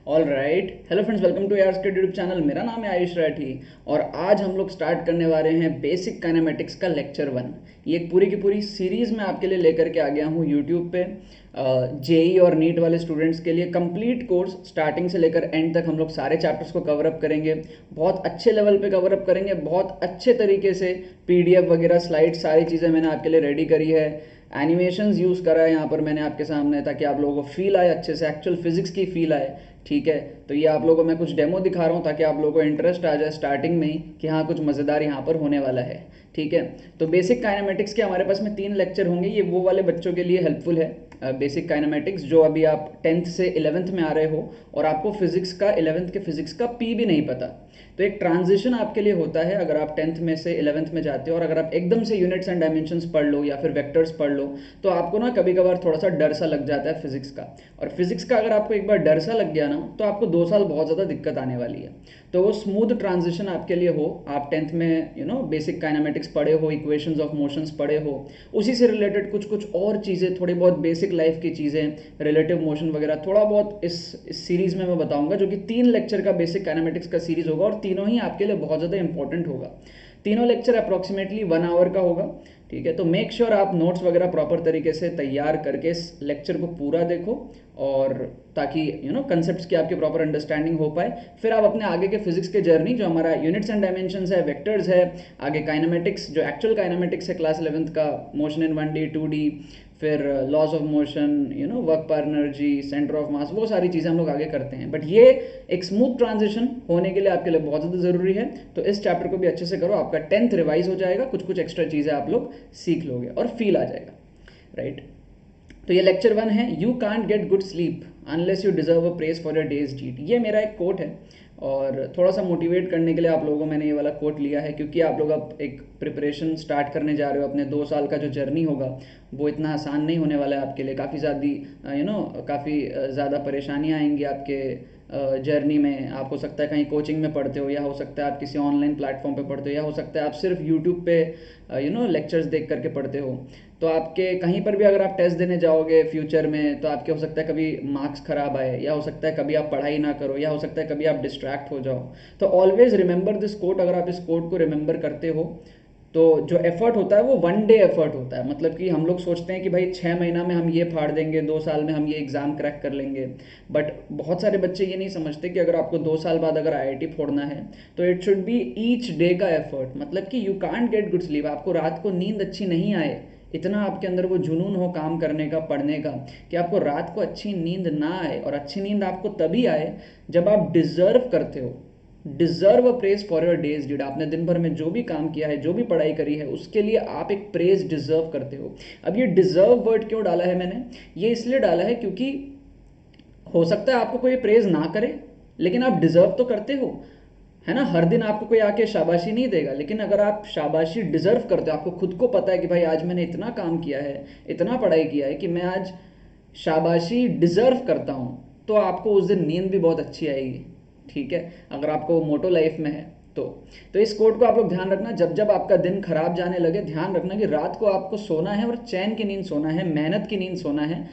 All right, hello friends, welcome to यार study YouTube channel. मेरा नाम है आयुष राठी और आज हम लोग स्टार्ट करने वाले हैं बेसिक काइनेमेटिक्स का लेक्चर 1। ये एक पूरी की पूरी सीरीज़ मैं आपके लिए लेकर के आ गया हूँ यूट्यूब पे। जेई और नीट वाले स्टूडेंट्स के लिए कंप्लीट कोर्स स्टार्टिंग से लेकर एंड तक हम लोग सारे चैप्टर्स को कवर अप करेंगे। बहुत अच्छे लेवल पे कवर अप करेंगे, बहुत अच्छे तरीके से पीडीएफ वगैरह स्लाइड सारी चीज़ें मैंने आपके लिए रेडी करी है। एनिमेशंस यूज़ करा है यहाँ पर मैंने आपके सामने, ताकि आप लोगों को फील आए, अच्छे से एक्चुअल फिजिक्स की फील आए। ठीक है, तो ये आप लोगों को मैं कुछ डेमो दिखा रहा हूँ ताकि आप लोगों को इंटरेस्ट आ जाए स्टार्टिंग में ही कि हाँ कुछ मज़ेदार यहाँ पर होने वाला है। ठीक है, तो बेसिक काइनेमेटिक्स के हमारे पास में 3 लेक्चर होंगे। ये वो वाले बच्चों के लिए हेल्पफुल है बेसिक काइनेमेटिक्स जो अभी आप 10th से 11th में आ रहे हो और आपको फिजिक्स का 11th के फिजिक्स का पी भी नहीं पता। तो एक ट्रांजिशन आपके लिए होता है अगर आप 10th में से 11th में जाते हो, और अगर आप एकदम से यूनिट्स एंड डायमेंशंस पढ़ लो या फिर वेक्टर्स पढ़ लो तो आपको ना कभी कभार थोड़ा सा डर सा लग जाता है फिजिक्स का। और फिजिक्स का अगर आपको एक बार डर सा लग गया ना तो आपको 2 साल बहुत ज़्यादा दिक्कत आने वाली है। तो वो स्मूथ ट्रांजिशन आपके लिए हो, आप 10th में बेसिक काइनेमेटिक्स पढ़े हो, इक्वेशंस ऑफ मोशंस पढ़े हो, उसी से रिलेटेड कुछ कुछ और चीज़ें, थोड़ी बहुत बेसिक लाइफ की चीज़ें, रिलेटिव मोशन वगैरह थोड़ा बहुत इस सीरीज़ में मैं बताऊंगा, जो कि 3 लेक्चर का बेसिक काइनेमेटिक्स का सीरीज़ होगा और तीनों ही आपके लिए बहुत ज़्यादा इंपॉर्टेंट होगा। तीनों लेक्चर अप्रॉक्सीमेटली 1 आवर का होगा। ठीक है, तो मेक श्योर आप नोट्स वगैरह प्रॉपर तरीके से तैयार करके इस लेक्चर को पूरा देखो, और ताकि कंसेप्ट्स की आपकी प्रॉपर अंडरस्टैंडिंग हो पाए। फिर आप अपने आगे के फिजिक्स के जर्नी, जो हमारा यूनिट्स एंड डायमेंशंस है, वेक्टर्स है, आगे काइनेमेटिक्स जो एक्चुअल काइनेमेटिक्स है क्लास 11th का, मोशन इन 1D 2D, फिर लॉज ऑफ मोशन, वर्क पर एनर्जी, सेंटर ऑफ मास, वो सारी चीज़ें हम लोग आगे करते हैं। बट ये एक स्मूथ ट्रांजिशन होने के लिए आपके लिए बहुत ज़्यादा ज़रूरी है। तो इस चैप्टर को भी अच्छे से करो, आपका 10th रिवाइज हो जाएगा, कुछ कुछ एक्स्ट्रा चीज़ें आप लोग सीख लोगे और फील आ जाएगा। राइट, तो ये लेक्चर 1 है, you can't get good sleep unless you deserve a praise for your day's deed. ये मेरा एक कोट है और थोड़ा सा मोटिवेट करने के लिए आप लोगों को मैंने ये वाला कोट लिया है, क्योंकि आप लोग अब एक प्रिपरेशन स्टार्ट करने जा रहे हो। अपने 2 साल का जो जर्नी होगा वो इतना आसान नहीं होने वाला है आपके लिए। काफ़ी काफ़ी ज़्यादा परेशानियाँ आएंगी आपके जर्नी में। आप हो सकता है कहीं कोचिंग में पढ़ते हो, या हो सकता है आप किसी ऑनलाइन प्लेटफॉर्म पे पढ़ते हो, या हो सकता है आप सिर्फ यूट्यूब पे लेक्चर्स देख करके पढ़ते हो। तो आपके कहीं पर भी अगर आप टेस्ट देने जाओगे फ्यूचर में तो आपके हो सकता है कभी मार्क्स ख़राब आए, या हो सकता है कभी आप पढ़ाई ना करो, या हो सकता है कभी आप डिस्ट्रैक्ट हो जाओ। तो ऑलवेज रिमेंबर दिस कोट। अगर आप इस कोट को रिमेंबर करते हो तो जो एफर्ट होता है वो 1 डे एफर्ट होता है। मतलब कि हम लोग सोचते हैं कि भाई 6 महीना में हम ये फाड़ देंगे, 2 साल में हम ये एग्ज़ाम क्रैक कर लेंगे। बट बहुत सारे बच्चे ये नहीं समझते कि अगर आपको 2 साल बाद अगर आईआईटी फोड़ना है तो it should be each day का एफर्ट। मतलब कि you can't get good sleep, आपको रात को नींद अच्छी नहीं आए, इतना आपके अंदर वो जुनून हो काम करने का, पढ़ने का, कि आपको रात को अच्छी नींद ना आए। और अच्छी नींद आपको तभी आए जब आप डिजर्व करते हो, deserve a praise for your day's deed. आपने दिन भर में जो भी काम किया है, जो भी पढ़ाई करी है, उसके लिए आप एक प्रेज डिजर्व करते हो। अब ये डिजर्व वर्ड क्यों डाला है मैंने? ये इसलिए डाला है क्योंकि हो सकता है आपको कोई प्रेज ना करे, लेकिन आप डिजर्व तो करते हो, है ना। हर दिन आपको कोई आके शाबाशी नहीं देगा, लेकिन अगर आप शाबाशी डिजर्व करते हो, आपको खुद को पता है कि भाई आज मैंने इतना काम किया है, इतना पढ़ाई किया है कि मैं आज शाबाशी डिजर्व करता हूँ, तो आपको उस दिन नींद भी बहुत अच्छी आएगी। ठीक है, अगर आपको मोटो लाइफ में है तो। तो इस कोड को आप लोग ध्यान रखना, जब जब आपका दिन खराब जाने लगे ध्यान रखना कि रात को आपको सोना है और चैन की नींद सोना है, मेहनत की नींद सोना है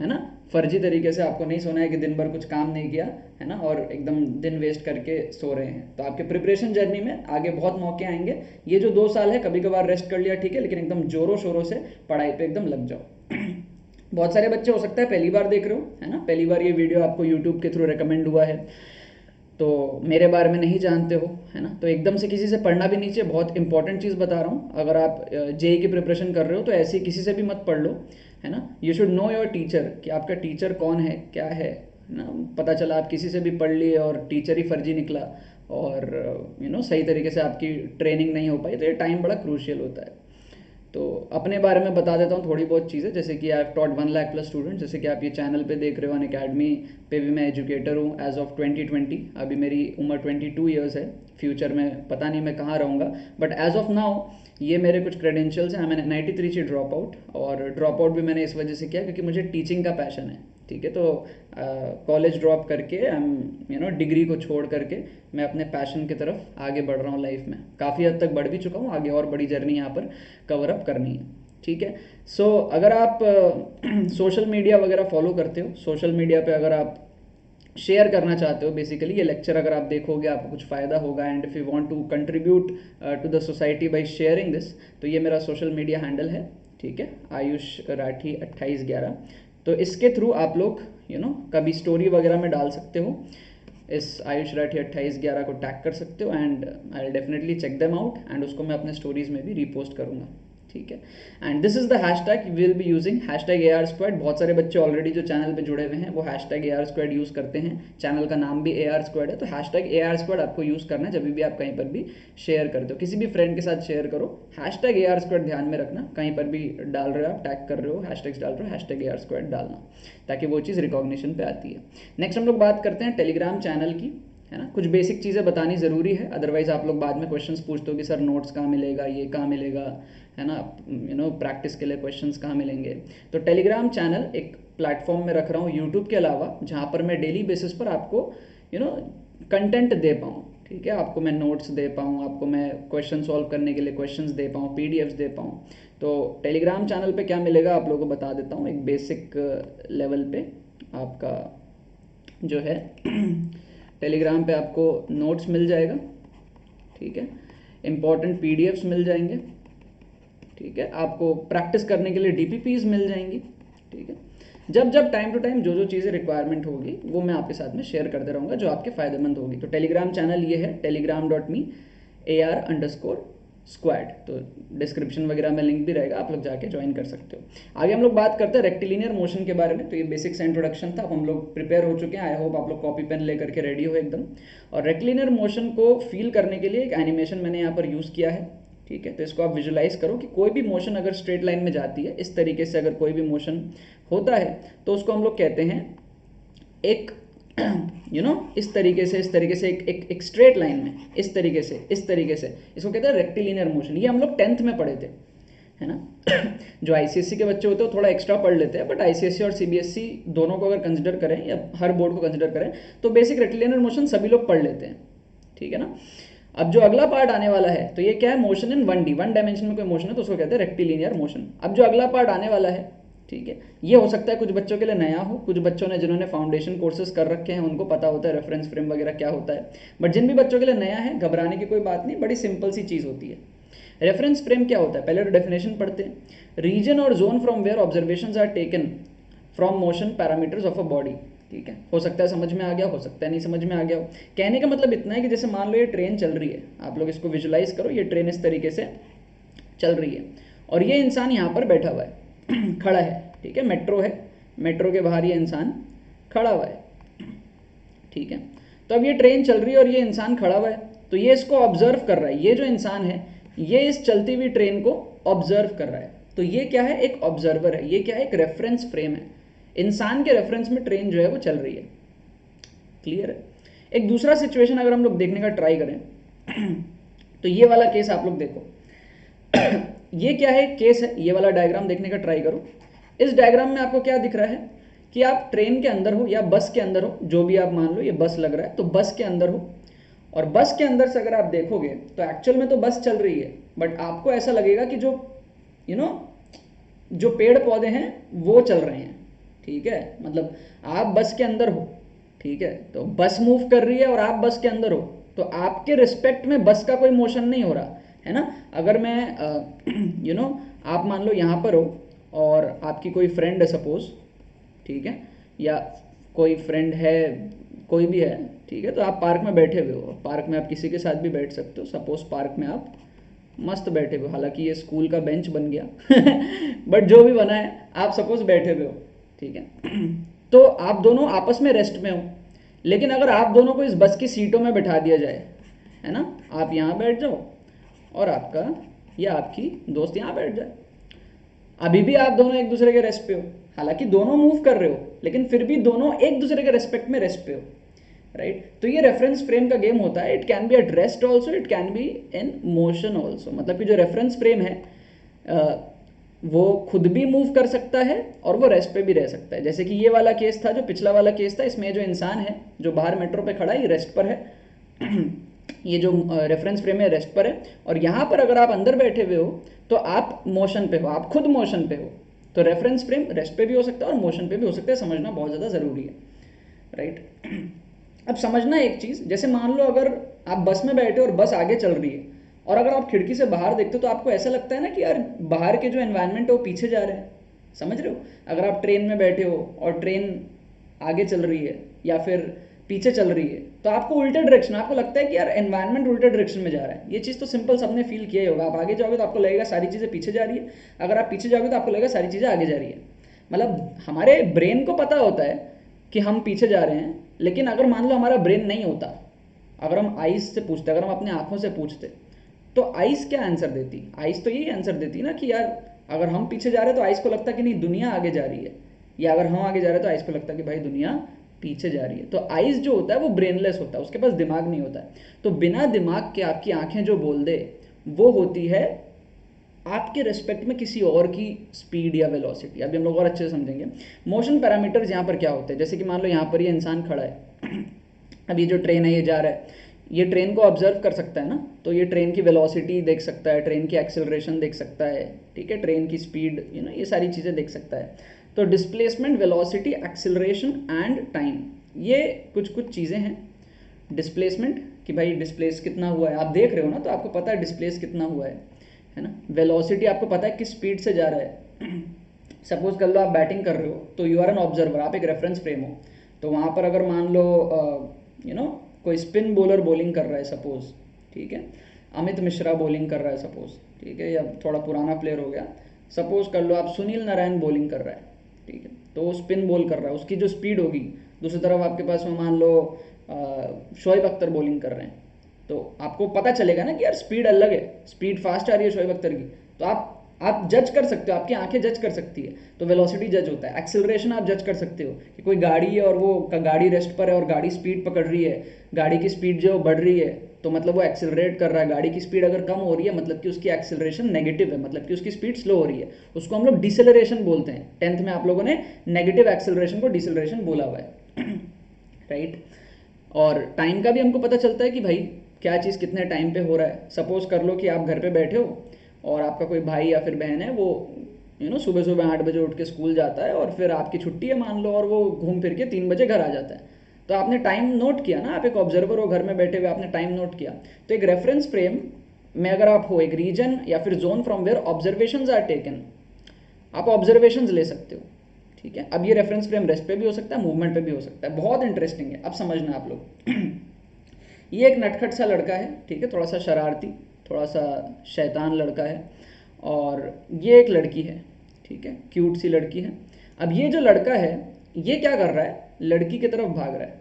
ना। फर्जी तरीके से आपको नहीं सोना है कि दिन भर कुछ काम नहीं किया, है ना, और एकदम दिन वेस्ट करके सो रहे हैं। तो आपके प्रिपरेशन जर्नी में आगे बहुत मौके आएंगे। ये जो 2 साल है कभी कभार रेस्ट कर लिया, ठीक है, लेकिन एकदम जोरों शोरों से पढ़ाई पे एकदम लग जाओ। बहुत सारे बच्चे हो सकता है पहली बार देख रहे हो, है ना, पहली बार ये वीडियो आपको यूट्यूब के थ्रू रिकमेंड हुआ है, तो मेरे बारे में नहीं जानते हो, है ना। तो एकदम से किसी से पढ़ना भी नहीं चाहिए। बहुत इंपॉर्टेंट चीज़ बता रहा हूँ, अगर आप जेई की प्रिपरेशन कर रहे हो तो ऐसे किसी से भी मत पढ़ लो, है ना। You should know your teacher, कि आपका टीचर कौन है, क्या है ना। पता चला आप किसी से भी पढ़ लिए और टीचर ही फर्जी निकला, और सही तरीके से आपकी ट्रेनिंग नहीं हो पाई, तो ये टाइम बड़ा क्रूशियल होता है। तो अपने बारे में बता देता हूँ थोड़ी बहुत चीज़ें, जैसे कि आई टॉट 1 लाख+ स्टूडेंट, जैसे कि आप ये चैनल पे देख रहे हो, अनअकैडमी पे भी मैं एजुकेटर हूँ एज ऑफ 2020। अभी मेरी उम्र 22 ईयर्स है। फ्यूचर में पता नहीं मैं कहाँ रहूँगा, बट एज ऑफ नाउ ये मेरे कुछ क्रेडेंशियल्स हैं। मैंने 93 से ड्रॉप आउट, और ड्रॉप आउट भी मैंने इस वजह से किया क्योंकि मुझे टीचिंग का पैशन है। ठीक है, तो कॉलेज ड्रॉप करके डिग्री को छोड़ करके मैं अपने पैशन की तरफ आगे बढ़ रहा हूँ लाइफ में। काफ़ी हद तक बढ़ भी चुका हूँ, आगे और बड़ी जर्नी यहाँ पर कवर अप करनी है। ठीक है, सो अगर आप सोशल मीडिया वगैरह फॉलो करते हो, सोशल मीडिया पे अगर आप शेयर करना चाहते हो बेसिकली ये लेक्चर अगर आप देखोगे आपको कुछ फ़ायदा होगा, and if you want to contribute to the society by sharing this, तो ये मेरा सोशल मीडिया हैंडल है, ठीक है, आयुष राठी 2811। तो इसके थ्रू आप लोग कभी स्टोरी वगैरह में डाल सकते हो, इस आयुष राठी 2811 को टैग कर सकते हो, and I will definitely check them out, and उसको मैं अपने स्टोरीज में भी रीपोस्ट करूँगा, ठीक है। And this is the hashtag we will be using, hashtag AR squad. बहुत सारे बच्चे ऑलरेडी जो चैनल पे जुड़े हुए हैं वो हैशटैग AR स्क्वाड यूज़ करते हैं, चैनल का नाम भी AR स्क्वाड है, तो हैशटैग AR स्क्वाड आपको यूज़ करना है जब भी आप कहीं पर भी शेयर करते हो, किसी भी फ्रेंड के साथ शेयर करो, हैशटैग AR स्क्वाड ध्यान में रखना, कहीं पर भी डाल रहे हो आप, टैग कर रहे हो, हैशटैग्स डाल रहे हो, हैशटैग AR स्क्वाड डालना, ताकि वो चीज़ रिकॉग्निशन पे आती है। नेक्स्ट हम लोग बात करते हैं टेलीग्राम चैनल की, है ना। कुछ बेसिक चीज़ें बतानी ज़रूरी है, अदरवाइज आप लोग बाद में क्वेश्चंस पूछते हो कि सर नोट्स कहाँ मिलेगा, ये कहाँ मिलेगा, है ना, प्रैक्टिस के लिए क्वेश्चंस कहाँ मिलेंगे। तो टेलीग्राम चैनल एक प्लेटफॉर्म में रख रहा हूँ यूट्यूब के अलावा, जहाँ पर मैं डेली बेसिस पर आपको कंटेंट दे पाऊँ, ठीक है, आपको मैं नोट्स दे पाऊँ, आपको मैं क्वेश्चन सॉल्व करने के लिए क्वेश्चंस दे पाऊँ, PDFs दे पाऊँ। तो टेलीग्राम चैनल पे क्या मिलेगा आप लोगों को बता देता हूँ, एक बेसिक लेवल पे आपका जो है टेलीग्राम पे आपको नोट्स मिल जाएगा, ठीक है, इम्पॉर्टेंट PDFs मिल जाएंगे, ठीक है, आपको प्रैक्टिस करने के लिए DPPs मिल जाएंगी, ठीक है। जब जब टाइम टू टाइम जो जो चीज़ें रिक्वायरमेंट होगी वो मैं आपके साथ में शेयर करते रहूँगा जो आपके फ़ायदेमंद होगी। तो टेलीग्राम चैनल ये है telegram.me AR_squad, तो डिस्क्रिप्शन वगैरह में लिंक भी रहेगा, आप लोग जाके ज्वाइन कर सकते हो। आगे हम लोग बात करते हैं रेक्टिलिनियर मोशन के बारे में। तो ये बेसिक सा इंट्रोडक्शन था, अब हम लोग प्रिपेयर हो चुके हैं, आई होप आप लोग कॉपी पेन लेकर के रेडी हो एकदम। और रेक्टिलिनियर मोशन को फील करने के लिए एक एनिमेशन मैंने यहाँ पर यूज़ किया है, ठीक है। तो इसको आप विजुलाइज करो कि कोई भी मोशन अगर स्ट्रेट लाइन में जाती है, इस तरीके से अगर कोई भी मोशन होता है तो उसको हम लोग कहते हैं एक इस तरीके से एक स्ट्रेट लाइन में इस तरीके से इसको कहते हैं रेक्टिलिनियर मोशन। ये हम लोग 10th में पढ़े थे, है ना। जो ICSE के बच्चे होते हैं वो थोड़ा एक्स्ट्रा पढ़ लेते हैं, बट ICSE और CBSE दोनों को अगर कंसिडर करें या हर बोर्ड को कंसिडर करें तो बेसिक रेक्टिलिनियर मोशन सभी लोग पढ़ लेते हैं, ठीक है ना। अब जो अगला पार्ट आने वाला है तो ये क्या है, मोशन इन 1D, 1 डायमेंशन में कोई मोशन है तो उसको कहते हैं रेक्टिलिनियर मोशन। अब जो अगला पार्ट आने वाला है, ठीक है, ये हो सकता है कुछ बच्चों के लिए नया हो, कुछ बच्चों ने जिन्होंने फाउंडेशन कोर्सेज कर रखे हैं उनको पता होता है रेफरेंस फ्रेम वगैरह क्या होता है, बट जिन भी बच्चों के लिए नया है घबराने की कोई बात नहीं, बड़ी सिंपल सी चीज़ होती है। रेफरेंस फ्रेम क्या होता है, पहले तो डेफिनेशन पढ़ते हैं, रीजन और zone from where observations are taken from motion parameters of a body, ठीक है। हो सकता है समझ में आ गया, हो सकता है नहीं समझ में आ गया हो। कहने का मतलब इतना है कि जैसे मान लो ये ट्रेन चल रही है, आप लोग इसको विजुलाइज करो, ये ट्रेन इस तरीके से चल रही है और ये इंसान यहाँ पर बैठा हुआ है खड़ा है, ठीक है, मेट्रो है, मेट्रो के बाहर ये इंसान खड़ा हुआ है, ठीक है। तो अब ये ट्रेन चल रही है और ये इंसान खड़ा हुआ है, तो ये इसको ऑब्जर्व कर रहा है, ये जो इंसान है ये इस चलती हुई ट्रेन को ऑब्जर्व कर रहा है, तो ये क्या है, एक ऑब्जर्वर है, ये क्या है, एक रेफरेंस फ्रेम है, इंसान के रेफरेंस में ट्रेन जो है वो चल रही है, क्लियर है। एक दूसरा सिचुएशन अगर हम लोग देखने का ट्राई करें तो ये वाला केस आप लोग देखो ये क्या है, केस है, ये वाला डायग्राम देखने का ट्राई करो। इस डायग्राम में आपको क्या दिख रहा है कि आप ट्रेन के अंदर हो या बस के अंदर हो, जो भी आप मान लो, ये बस लग रहा है तो बस के अंदर हो, और बस के अंदर से अगर आप देखोगे तो एक्चुअल में तो बस चल रही है, बट आपको ऐसा लगेगा कि जो जो पेड़ पौधे हैं वो चल रहे हैं, ठीक है, मतलब आप बस के अंदर हो, ठीक है, तो बस मूव कर रही है और आप बस के अंदर हो, तो आपके रिस्पेक्ट में बस का कोई मोशन नहीं हो रहा है ना। अगर मैं आप मान लो यहाँ पर हो और आपकी कोई फ्रेंड है सपोज, ठीक है, या कोई फ्रेंड है, कोई भी है, ठीक है, तो आप पार्क में बैठे हुए हो, पार्क में आप किसी के साथ भी बैठ सकते हो, सपोज पार्क में आप मस्त बैठे हुए हो, हालांकि ये स्कूल का बेंच बन गया बट जो भी बना है आप सपोज बैठे हुए हो, ठीक है तो आप दोनों आपस में रेस्ट में हो, लेकिन अगर आप दोनों को इस बस की सीटों में बैठा दिया जाए, है ना, आप यहाँ बैठ जाओ और आपका या आपकी दोस्त यहाँ बैठ जाए, अभी भी आप दोनों एक दूसरे के रेस्ट पे हो, हालांकि दोनों मूव कर रहे हो लेकिन फिर भी दोनों एक दूसरे के रेस्पेक्ट में रेस्ट पे हो, राइट। तो ये रेफरेंस फ्रेम का गेम होता है, it can be at rest also, it can be in motion also, मतलब कि जो रेफरेंस फ्रेम है वो खुद भी मूव कर सकता है और वो रेस्ट पे भी रह सकता है। जैसे कि ये वाला केस था, जो पिछला वाला केस था, इसमें जो इंसान है जो बाहर मेट्रो पे खड़ा है ये रेस्ट पर है ये जो रेफरेंस फ्रेम है रेस्ट पर है, और यहाँ पर अगर आप अंदर बैठे हुए हो तो आप मोशन पे हो, आप खुद मोशन पे हो, तो रेफरेंस फ्रेम रेस्ट पे भी हो सकता है और मोशन पे भी हो सकता है, समझना बहुत ज़्यादा ज़रूरी है, राइट। अब समझना एक चीज़, जैसे मान लो अगर आप बस में बैठे हो और बस आगे चल रही है, और अगर आप खिड़की से बाहर देखते हो तो आपको ऐसा लगता है ना कि यार बाहर के जो एनवायरनमेंट है वो पीछे जा रहे हैं, समझ रहे हो। अगर आप ट्रेन में बैठे हो और ट्रेन आगे चल रही है या फिर पीछे चल रही है, तो आपको उल्टे डायरेक्शन, आपको लगता है कि यार एनवायरनमेंट उल्टे डायरेक्शन में जा रहा है। ये चीज़ तो सिंपल सबने फील किया ही होगा। आप आगे जाओगे तो आपको लगेगा सारी चीज़ें पीछे जा रही है, अगर आप पीछे जाओगे तो आपको लगेगा सारी चीज़ें आगे जा रही है। मतलब हमारे ब्रेन को पता होता है कि हम पीछे जा रहे हैं, लेकिन अगर मान लो हमारा ब्रेन नहीं होता, अगर हम आइस से पूछते, अगर हम अपने आंखों से पूछते, तो आइस क्या आंसर देती? आइस तो यही आंसर देती ना कि यार अगर हम पीछे जा रहे हैं तो आइस को लगता कि नहीं दुनिया आगे जा रही है, या अगर हम आगे जा रहे हैं तो आइस को लगता कि भाई दुनिया पीछे जा रही है। तो आइस जो होता है वो ब्रेनलेस होता है, उसके पास दिमाग नहीं होता है। तो बिना दिमाग के आपकी आंखें जो बोल दे वो होती है आपके रेस्पेक्ट में किसी और की स्पीड या वेलोसिटी। अभी हम लोग और अच्छे से समझेंगे। मोशन पैरामीटर्स यहाँ पर क्या होते हैं, जैसे कि मान लो यहाँ पर ये इंसान खड़ा है, अब ये जो ट्रेन है ये जा रहा है, ये ट्रेन को ऑब्जर्व कर सकता है ना, तो ये ट्रेन की वेलोसिटी देख सकता है, ट्रेन की एक्सेलरेशन देख सकता है, ठीक है, ट्रेन की स्पीड, ये सारी चीज़ें देख सकता है। तो displacement, velocity, acceleration and time, ये कुछ कुछ चीज़ें हैं। डिस्प्लेसमेंट कि भाई डिस्प्लेस कितना हुआ है, आप देख रहे हो ना तो आपको पता है डिस्प्लेस कितना हुआ है ना। वेलोसिटी आपको पता है किस स्पीड से जा रहा है। सपोज कर लो आप बैटिंग कर रहे हो तो यू आर एन ऑब्जर्वर, आप एक रेफरेंस फ्रेम हो। तो वहाँ पर अगर मान लो कोई स्पिन बॉलर बॉलिंग कर रहा है सपोज, ठीक है, अमित मिश्रा बॉलिंग कर रहा है सपोज, ठीक है, या थोड़ा पुराना प्लेयर हो गया, सपोज कर लो आप सुनील नारायण बॉलिंग कर रहा है, ठीक है, तो वो स्पिन बॉल कर रहा है, उसकी जो स्पीड होगी, दूसरी तरफ आपके पास में मान लो शोएब अख्तर बॉलिंग कर रहे हैं, तो आपको पता चलेगा ना कि यार स्पीड अलग है, स्पीड फास्ट आ रही है शोएब अख्तर की, तो आप जज कर सकते हो, आपकी आंखें जज कर सकती है, तो वेलोसिटी जज होता है। एक्सेलरेशन आप जज कर सकते हो कि कोई गाड़ी है और वो गाड़ी रेस्ट पर है और गाड़ी स्पीड पकड़ रही है, गाड़ी की स्पीड जो बढ़ रही है तो मतलब वो एक्सेलरेट कर रहा है, गाड़ी की स्पीड अगर कम हो रही है मतलब कि उसकी एक्सेलरेशन नेगेटिव है, मतलब कि उसकी स्पीड स्लो हो रही है, उसको हम लोग डिसेलरेशन बोलते हैं। 10th में आप लोगों ने नेगेटिव एक्सेलरेशन को डिसेलरेशन बोला हुआ है। राइट। और टाइम का भी हमको पता चलता है कि भाई क्या चीज़ कितने टाइम पे हो रहा है। सपोज कर लो कि आप घर पे बैठे हो और आपका कोई भाई या फिर बहन है, वो सुबह सुबह 8 बजे उठ के स्कूल जाता है और फिर आपकी छुट्टी है मान लो, और वो घूम फिर के 3 बजे घर आ जाता है, तो आपने टाइम नोट किया ना, आप एक ऑब्जर्वर हो घर में बैठे हुए, आपने टाइम नोट किया। तो एक रेफरेंस फ्रेम में अगर आप हो, एक रीजन या फिर zone from where observations are taken, आप ऑब्जर्वेशंस ले सकते हो, ठीक है। अब ये रेफरेंस फ्रेम रेस्ट पे भी हो सकता है, मूवमेंट पे भी हो सकता है, बहुत इंटरेस्टिंग है। अब समझना आप लोग। ये एक नटखट सा लड़का है, ठीक है, थोड़ा सा शरारती, थोड़ा सा शैतान लड़का है, और ये एक लड़की है, ठीक है, क्यूट सी लड़की है। अब ये जो लड़का है ये क्या कर रहा है, लड़की की तरफ भाग रहा है।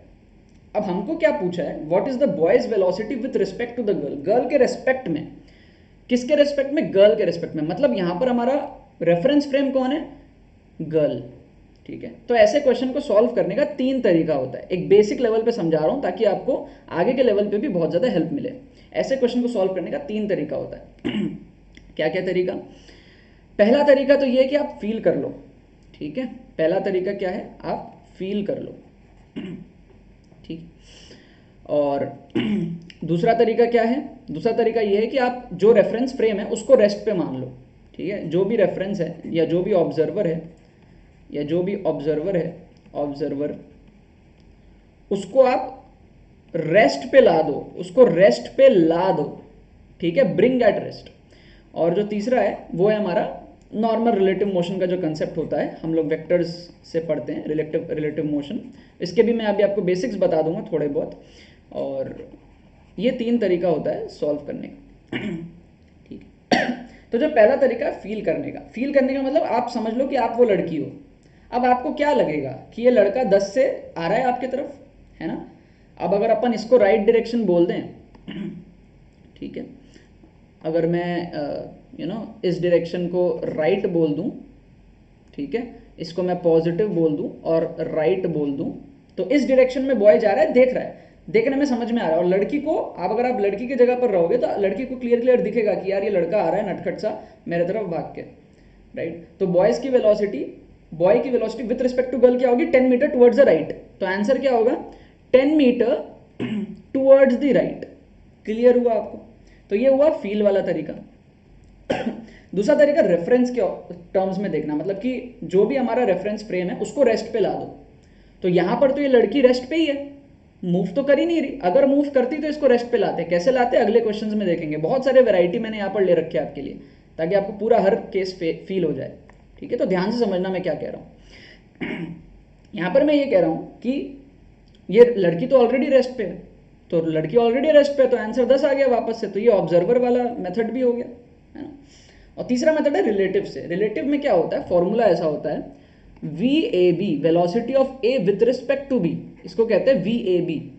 अब हमको क्या पूछा है, what is the boy's velocity with respect to the girl, girl के रेस्पेक्ट में, किसके रेस्पेक्ट में, गर्ल के रेस्पेक्ट में, मतलब यहां पर हमारा रेफरेंस फ्रेम कौन है, गर्ल, ठीक है। तो ऐसे क्वेश्चन को सॉल्व करने का 3 तरीका होता है, एक बेसिक लेवल पे समझा रहा हूं ताकि आपको आगे के लेवल पे भी बहुत ज़्यादा हेल्प मिले। ऐसे क्वेश्चन को सॉल्व करने का 3 तरीका होता है। क्या क्या तरीका, पहला तरीका तो ये है कि आप फील कर लो, ठीक है, पहला तरीका क्या है, आप फील कर लो, ठीक। और दूसरा तरीका क्या है, दूसरा तरीका ये है कि आप जो रेफरेंस फ्रेम है उसको रेस्ट पे मान लो, ठीक है, जो भी रेफरेंस है या जो भी ऑब्जर्वर है ऑब्जर्वर, उसको आप रेस्ट पे ला दो, उसको रेस्ट पे ला दो, ठीक है, ब्रिंग एट रेस्ट। और जो तीसरा है वो है हमारा नॉर्मल रिलेटिव मोशन का जो कंसेप्ट होता है, हम लोग वेक्टर्स से पढ़ते हैं, रिलेटिव मोशन, इसके भी मैं अभी आपको बेसिक्स बता दूंगा थोड़े बहुत। और ये 3 तरीका होता है सॉल्व करने का। ठीक है। तो जो पहला तरीका है फील करने का, फील करने का मतलब आप समझ लो कि आप वो लड़की हो। अब आपको क्या लगेगा कि ये लड़का 10 से आ रहा है आपकी तरफ, है ना। अब अगर अपन इसको राइट डायरेक्शन बोल दें, ठीक है, अगर मैं इस डायरेक्शन को राइट बोल दूं, ठीक है, इसको मैं पॉजिटिव बोल दूं और राइट बोल दूं, तो इस डायरेक्शन में बॉय जा रहा है, देख रहा है, देखने में समझ में आ रहा है। और लड़की को, आप अगर आप लड़की की जगह पर रहोगे तो लड़की को क्लियर दिखेगा कि यार ये लड़का आ रहा है नटखट सा मेरे तरफ भाग के, राइट। तो बॉय की velocity with respect to girl क्या होगी, 10 मीटर टुवर्ड्स द राइट। तो आंसर क्या होगा, 10 metre towards the right. Clear हुआ आपको। तो ये हुआ फील वाला तरीका। दूसरा तरीका रेफरेंस के टर्म्स में देखना, मतलब कि जो भी हमारा रेफरेंस फ्रेम है उसको रेस्ट पे ला दो। तो यहाँ पर तो ये लड़की रेस्ट पे ही है, मूव तो कर ही नहीं रही। अगर मूव करती तो इसको रेस्ट पे लाते। कैसे लाते अगले क्वेश्चंस में देखेंगे। बहुत सारे वैरायटी मैंने यहाँ पर ले रखे हैं आपके लिए, ताकि आपको पूरा हर केस फील हो जाए। ठीक है, तो ध्यान से समझना मैं क्या कह रहा हूँ। यहाँ पर मैं ये कह रहा हूँ कि ये लड़की तो ऑलरेडी रेस्ट पे है, तो लड़की ऑलरेडी रेस्ट पे है, तो आंसर 10 आ गया वापस से। तो ये ऑब्जर्वर वाला मेथड भी हो गया, है ना। और तीसरा मेथड है रिलेटिव से। रिलेटिव में क्या होता है, फॉर्मूला ऐसा होता है, V A B, velocity of A with respect to B, इसको कहते हैं वी ए बी।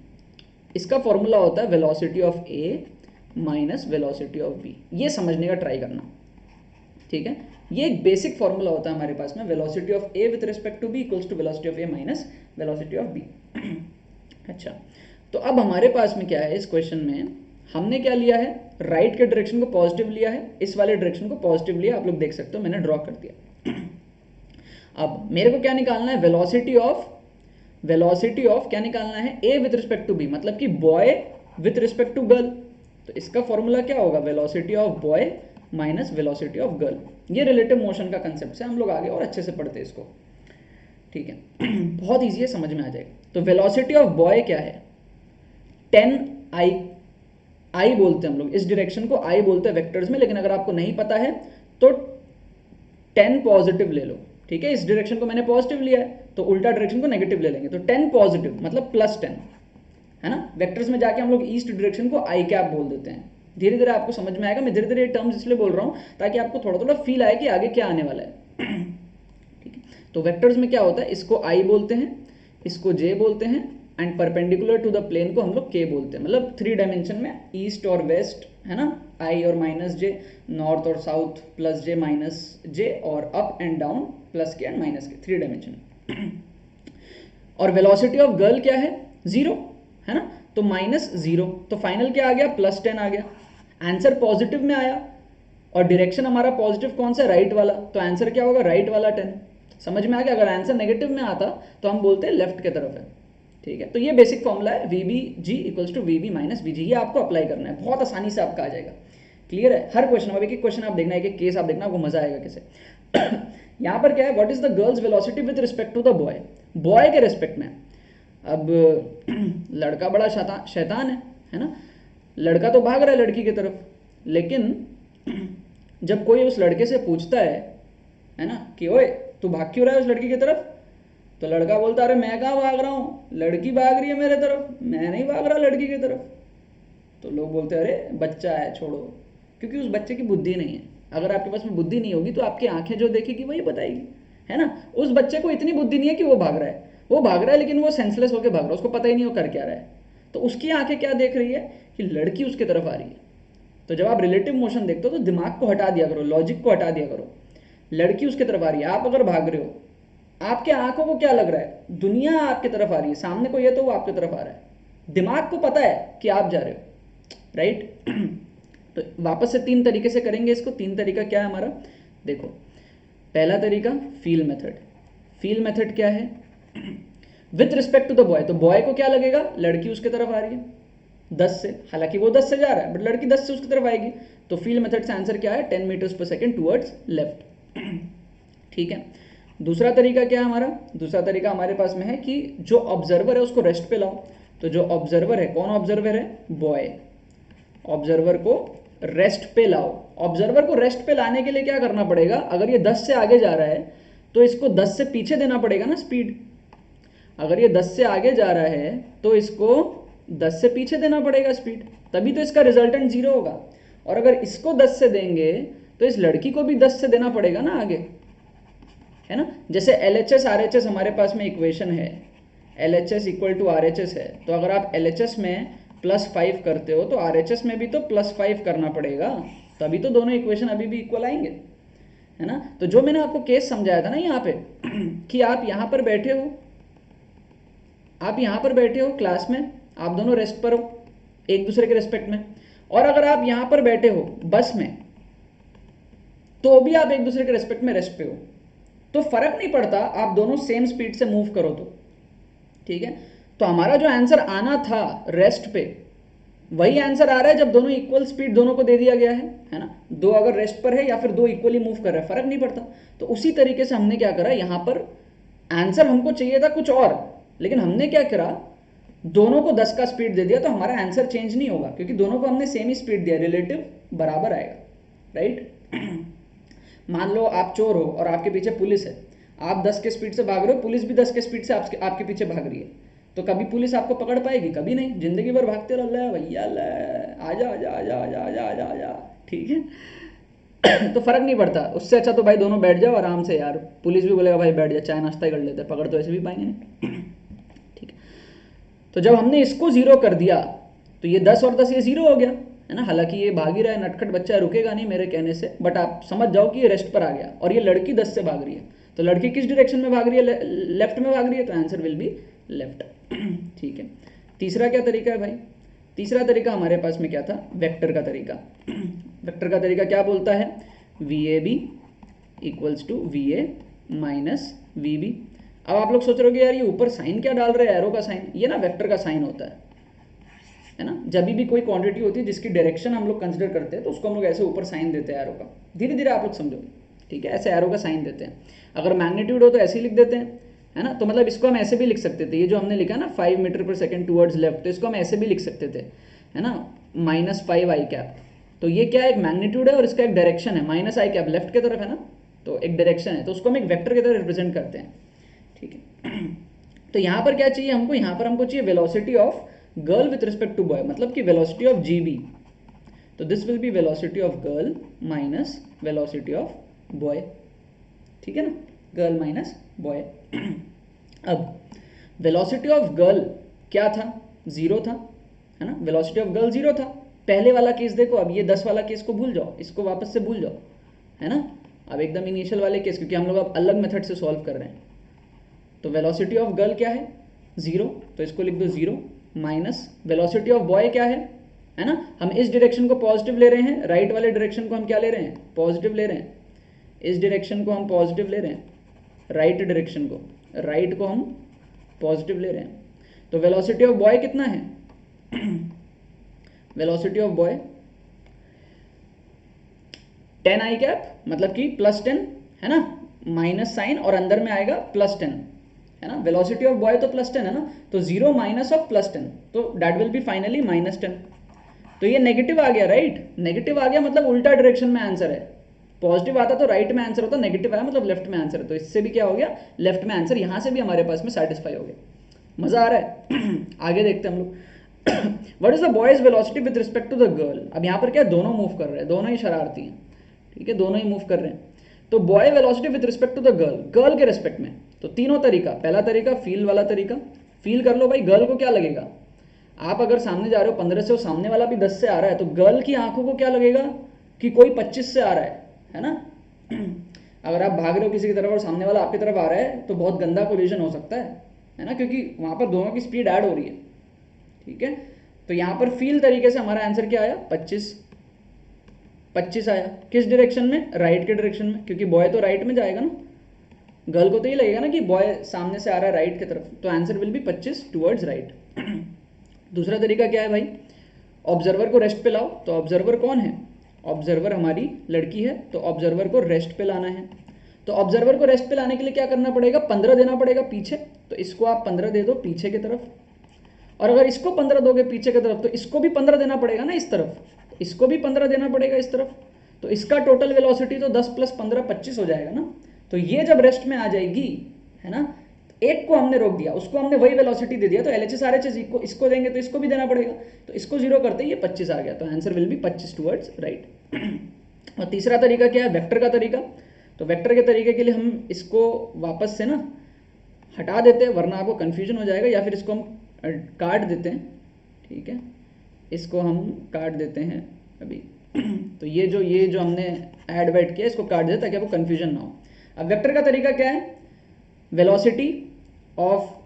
इसका फॉर्मूला होता है velocity of A minus velocity of B. ये समझने का ट्राई करना, ठीक है। ये एक बेसिक फॉर्मूला होता है हमारे पास में, velocity of A with respect to B equals to velocity of A minus velocity of B. अच्छा, तो अब हमारे पास में क्या है, इस क्वेश्चन में हमने क्या लिया है, राइट के डायरेक्शन को पॉजिटिव लिया है, इस वाले डायरेक्शन को पॉजिटिव लिया। आप लोग देख सकते हो मैंने ड्रॉ कर दिया। अब मेरे को क्या निकालना है, वेलोसिटी ऑफ क्या निकालना है, A with respect to B, मतलब कि boy with respect to girl. तो इसका फॉर्मूला क्या होगा, velocity of boy minus velocity of girl. ये रिलेटिव मोशन का कंसेप्ट से हम लोग आगे और अच्छे से पढ़ते हैं इसको, ठीक है। बहुत ईजी है, समझ में आ जाएगा। तो वेलोसिटी ऑफ बॉय क्या है, 10 आई बोलते हैं हम लोग, इस डायरेक्शन को आई बोलते हैं वेक्टर्स में, लेकिन अगर आपको नहीं पता है तो 10 पॉजिटिव ले लो, ठीक है। इस डायरेक्शन को मैंने पॉजिटिव लिया है, तो उल्टा डायरेक्शन को नेगेटिव ले लेंगे, तो 10 पॉजिटिव मतलब +10, है ना। वेक्टर्स में जाके हम लोग ईस्ट डायरेक्शन को आई कैप बोल देते हैं। धीरे धीरे आपको समझ में आएगा। मैं धीरे धीरे ये टर्म्स इसलिए बोल रहा हूँ ताकि आपको थोड़ा थोड़ा फील आए कि आगे क्या आने वाला है। ठीक है, तो वेक्टर्स में क्या होता है, इसको आई बोलते हैं, इसको जे बोलते हैं, and perpendicular to the plane को हम लोग के बोलते हैं। मतलब 3 डायमेंशन में ईस्ट और वेस्ट, है ना, आई और माइनस जे, नॉर्थ और साउथ प्लस जे माइनस जे, और अप एंड डाउन प्लस के एंड माइनस के, 3 डायमेंशन। और वेलोसिटी ऑफ गर्ल क्या है, 0, है ना, तो -0, तो फाइनल क्या आ गया, +10 आ गया। आंसर पॉजिटिव में आया और डायरेक्शन हमारा पॉजिटिव कौन सा, राइट वाला, तो आंसर क्या होगा, राइट वाला 10। समझ में आ गया। अगर आंसर नेगेटिव में आता तो हम बोलते हैं लेफ्ट की तरफ है, ठीक है। तो ये बेसिक फॉर्मूला है, V B G equals to V B minus V G. ये आपको अप्लाई करना है, बहुत आसानी से आपका आ जाएगा। क्लियर है। हर क्वेश्चन, अब एक एक क्वेश्चन आप देखना, एक एक केस आप देखना, आपको मजा आएगा कैसे। यहाँ पर क्या है, what is the girl's velocity with respect to the boy, boy के रिस्पेक्ट में। अब लड़का बड़ा शैतान है ना, लड़का तो भाग रहा है लड़की की तरफ, लेकिन जब कोई उस लड़के से पूछता है ना कि ओए तू भाग क्यों रहा है उस लड़की की तरफ, तो लड़का बोलता अरे मैं कहाँ भाग रहा हूँ, लड़की भाग रही है मेरे तरफ, मैं नहीं भाग रहा लड़की की तरफ। तो लोग बोलते हैं अरे बच्चा है छोड़ो, क्योंकि उस बच्चे की बुद्धि नहीं है। अगर आपके पास में बुद्धि नहीं होगी तो आपकी आंखें जो देखेगी वही बताएगी, है ना। उस बच्चे को इतनी बुद्धि नहीं है कि वो भाग रहा है, वो भाग रहा है लेकिन वो सेंसलेस होकर भाग रहा है, उसको पता ही नहीं वो कर क्या रहा है। तो उसकी आंखें क्या देख रही है कि लड़की उसके तरफ आ रही है। तो जब आप रिलेटिव मोशन देखते हो तो दिमाग को हटा दिया करो, लॉजिक को हटा दिया करो। लड़की उसके तरफ आ रही है, आप अगर भाग रहे हो, आपके आंखों को क्या लग रहा है, दुनिया आपकी तरफ आ रही है, सामने को ये तो वो आपकी तरफ आ रहा है। दिमाग को पता है कि आप जा रहे हो, राइट। तो वापस से 3 तरीके से करेंगे इसको। 3 तरीका क्या है हमारा, देखो। पहला तरीका फील मेथड। फील मेथड क्या है, with respect to the boy, तो बॉय को क्या लगेगा, लड़की उसके तरफ आ रही है 10 से, हालांकि वो 10 से जा रहा है बट लड़की 10 से उसकी तरफ आएगी। तो फील मेथड से आंसर क्या है, 10 मीटर्स पर सेकेंड टूवर्ड्स लेफ्ट। ठीक है। दूसरा तरीका क्या है हमारा, दूसरा तरीका हमारे पास में है कि जो ऑब्जर्वर है उसको रेस्ट पे लाओ। तो जो ऑब्जर्वर है, कौन ऑब्जर्वर है, बॉय, ऑब्जर्वर को रेस्ट पे लाओ। ऑब्जर्वर को रेस्ट पे लाने के लिए क्या करना पड़ेगा, अगर ये 10 से आगे जा रहा है तो इसको 10 से पीछे देना पड़ेगा ना स्पीड। अगर ये 10 से आगे जा रहा है तो इसको 10 से पीछे देना पड़ेगा स्पीड, तभी तो इसका रिजल्टेंट 0 होगा। और अगर इसको 10 से देंगे तो इस लड़की को भी 10 से देना पड़ेगा ना आगे, है ना। जैसे LHS RHS हमारे पास में इक्वेशन है, LHS इक्वल टू RHS है, तो अगर आप LHS में +5 करते हो तो RHS में भी तो +5 करना पड़ेगा, तभी तो दोनों इक्वेशन अभी भी इक्वल आएंगे, है ना। तो जो मैंने आपको केस समझाया था ना यहाँ पे कि आप यहाँ पर बैठे हो, आप यहाँ पर बैठे हो क्लास में, आप दोनों रेस्ट पर हो एक दूसरे के रिस्पेक्ट में, और अगर आप यहाँ पर बैठे हो बस में तो भी आप एक दूसरे के रिस्पेक्ट में रेस्ट पे हो, तो फर्क नहीं पड़ता आप दोनों सेम स्पीड से मूव करो तो, ठीक है। तो हमारा जो आंसर आना था रेस्ट पे, वही आंसर आ रहा है जब दोनों इक्वल स्पीड दोनों को दे दिया गया है ना। 2 अगर रेस्ट पर है या फिर 2 इक्वली मूव कर रहा है, फर्क नहीं पड़ता। तो उसी तरीके से हमने क्या करा, यहाँ पर आंसर हमको चाहिए था कुछ और, लेकिन हमने क्या करा, दोनों को 10 का स्पीड दे दिया, तो हमारा आंसर चेंज नहीं होगा क्योंकि दोनों को हमने सेम ही स्पीड दिया, रिलेटिव बराबर आएगा, राइट। मान लो आप चोर हो और आपके पीछे पुलिस है, आप 10 के स्पीड से भाग रहे हो, पुलिस भी 10 के स्पीड से आपके पीछे भाग रही है, तो कभी पुलिस आपको पकड़ पाएगी? कभी नहीं, जिंदगी भर भागते रहो, ले भैया ले, आजा आजा आजा आजा आजा आजा आजा, ठीक है। तो फर्क नहीं पड़ता, उससे अच्छा तो भाई दोनों बैठ जाओ आराम से यार, पुलिस भी बोलेगा भाई बैठ जा, चाय नाश्ता ही कर लेते, पकड़ तो ऐसे भी पाएंगे नहीं, ठीक है। तो जब हमने इसको 0 कर दिया तो ये 10 और 10 ये 0 हो गया, है ना। हालांकि ये भाग ही रहा है, नटखट बच्चा रुकेगा नहीं मेरे कहने से, बट आप समझ जाओ कि ये रेस्ट पर आ गया। और ये लड़की 10 से भाग रही है, तो लड़की किस डायरेक्शन में भाग रही है? लेफ्ट में भाग रही है, तो आंसर विल बी लेफ्ट, ठीक है। तीसरा क्या तरीका है भाई? तीसरा तरीका हमारे पास में क्या था? वेक्टर का तरीका। वेक्टर का तरीका क्या बोलता है? VAB equals to VA minus VB। अब आप लोग सोच रहे हो कि यार ये ऊपर साइन क्या डाल रहे हैं, एरो का साइन, ये ना वेक्टर का साइन होता है ना। जब भी कोई क्वांटिटी होती है जिसकी डायरेक्शन हम लोग कंसिडर करते हैं तो उसको हम लोग ऐसे ऊपर साइन देते हैं एरो का, धीरे धीरे आप लोग समझोगे, ठीक है। ऐसे एरो का साइन देते हैं। अगर मैग्नीट्यूड हो तो ऐसे ही लिख देते हैं, है ना। तो मतलब इसको हम ऐसे भी लिख सकते थे, ये जो हमने लिखा ना 5 मीटर पर सेकेंड टूवर्ड्स लेफ्ट, तो इसको हम ऐसे भी लिख सकते थे, है ना, -5 आई कैप। तो ये क्या है? एक मैग्नीट्यूड है और इसका एक डायरेक्शन है, माइनस आई कैप लेफ्ट की तरफ है ना, तो एक डायरेक्शन है, तो उसको हम एक वेक्टर की तरह रिप्रेजेंट करते हैं, ठीक है। तो यहाँ पर क्या चाहिए हमको? यहाँ पर हमको चाहिए velocity of girl with respect to boy, मतलब कि वेलोसिटी ऑफ GB। तो this will be velocity of girl minus velocity of boy, ठीक है ना, गर्ल माइनस बॉय। अब वेलोसिटी ऑफ गर्ल क्या था? 0 था, है ना। वेलोसिटी ऑफ गर्ल 0 था। पहले वाला केस देखो, अब ये 10 वाला केस को भूल जाओ, इसको वापस से भूल जाओ, है ना। अब एकदम इनिशियल वाले केस, क्योंकि हम लोग अब अलग मेथड से सॉल्व कर रहे हैं। तो वेलोसिटी ऑफ गर्ल क्या है? 0, तो इसको लिख दो 0 माइनस वेलोसिटी ऑफ बॉय क्या है ना। हम इस डायरेक्शन को पॉजिटिव ले रहे हैं, राइट वाले डायरेक्शन को हम क्या ले रहे हैं? पॉजिटिव ले रहे हैं। इस डायरेक्शन को हम पॉजिटिव ले रहे हैं, राइट डायरेक्शन को, राइट को हम पॉजिटिव ले रहे हैं। तो वेलोसिटी ऑफ बॉय कितना है? Velocity of boy 10 I cap, मतलब कि +10, है ना, माइनस साइन और अंदर में आएगा +10, है ना। वेलोसिटी ऑफ बॉय तो +10 है ना, तो 0 माइनस ऑफ +10, तो दैट विल बी फाइनली -10। तो ये नेगेटिव आ गया, राइट। नेगेटिव आ गया मतलब उल्टा डायरेक्शन में आंसर है। पॉजिटिव आता तो राइट में आंसर होता, नेगेटिव आया मतलब लेफ्ट में आंसर है, तो इससे भी क्या हो गया? लेफ्ट में आंसर। यहाँ से भी हमारे पास में सेटिस्फाई हो गया। मजा आ रहा है? आगे देखते हैं हम लोग। What is the boy's velocity with respect to the girl. अब यहाँ पर क्या, दोनों मूव कर रहे हैं, दोनों ही शरारती हैं, ठीक है, दोनों ही मूव कर रहे हैं। तो boy velocity with respect to the girl, girl के रिस्पेक्ट में। तो तीनों तरीका, पहला तरीका फील वाला तरीका, फील कर लो भाई, गर्ल को क्या लगेगा? आप अगर सामने जा रहे हो 15 से और सामने वाला भी 10 से आ रहा है, तो गर्ल की आंखों को क्या लगेगा कि कोई 25 से आ रहा है ना। अगर आप भाग रहे हो किसी की तरफ और सामने वाला आपकी तरफ आ रहा है, तो बहुत गंदा कोलिजन हो सकता है ना, क्योंकि वहां पर दोनों की स्पीड ऐड हो रही है, ठीक है। तो यहाँ पर फील तरीके से हमारा आंसर क्या आया? 25 आया। किस डायरेक्शन में? राइट के डायरेक्शन में, क्योंकि बॉय तो राइट में जाएगा ना। गर्ल को तो ये लगेगा ना कि बॉय सामने से आ रहा है राइट की तरफ, तो answer will B 25 towards right. दूसरा तरीका क्या है भाई? ऑब्जर्वर को रेस्ट पे लाओ। तो ऑब्जर्वर कौन है? ऑब्जर्वर हमारी लड़की है, तो ऑब्जर्वर को रेस्ट पे लाना है। तो ऑब्जर्वर को रेस्ट पे लाने के लिए क्या करना पड़ेगा? 15 देना पड़ेगा पीछे, तो इसको आप 15 दे दो पीछे की तरफ। और अगर इसको 15 दोगे पीछे की तरफ, तो इसको भी 15 देना पड़ेगा ना इस तरफ, इसको भी 15 देना पड़ेगा इस तरफ। तो इसका टोटल वेलोसिटी तो 10 + 15 25 हो जाएगा ना। तो ये जब रेस्ट में आ जाएगी, है ना, एक को हमने रोक दिया, उसको हमने वही वेलोसिटी दे दिया, तो LHS RHS इसको देंगे तो इसको भी देना पड़ेगा, तो इसको 0 करते ही ये 25 आ गया, तो answer will B 25 towards right. और तीसरा तरीका क्या है? वेक्टर का तरीका। तो वेक्टर के तरीके के लिए हम इसको वापस से ना हटा देते हैं, वरना आपको कन्फ्यूजन हो जाएगा, या फिर इसको हम काट देते हैं, ठीक है, इसको हम काट देते हैं अभी। तो ये जो हमने ऐड वेट किया, इसको काट देते ताकि आपको कन्फ्यूजन ना हो। अब वेक्टर का तरीका क्या है? Velocity of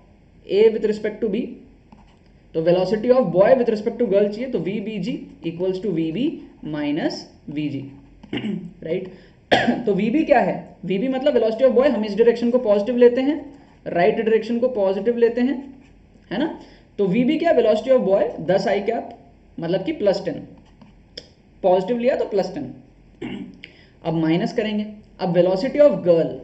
A with respect to B, तो velocity of boy with respect to girl चाहिए, तो VBG equals to VB minus VG, right. तो VB क्या है? VB मतलब वेलोसिटी ऑफ बॉय, हम इस डायरेक्शन को पॉजिटिव लेते हैं, राइट डायरेक्शन को पॉजिटिव लेते हैं, है ना। तो VB क्या? Velocity of boy 10 I cap, मतलब कि +10, पॉजिटिव लिया तो +10। अब माइनस करेंगे। अब velocity of girl,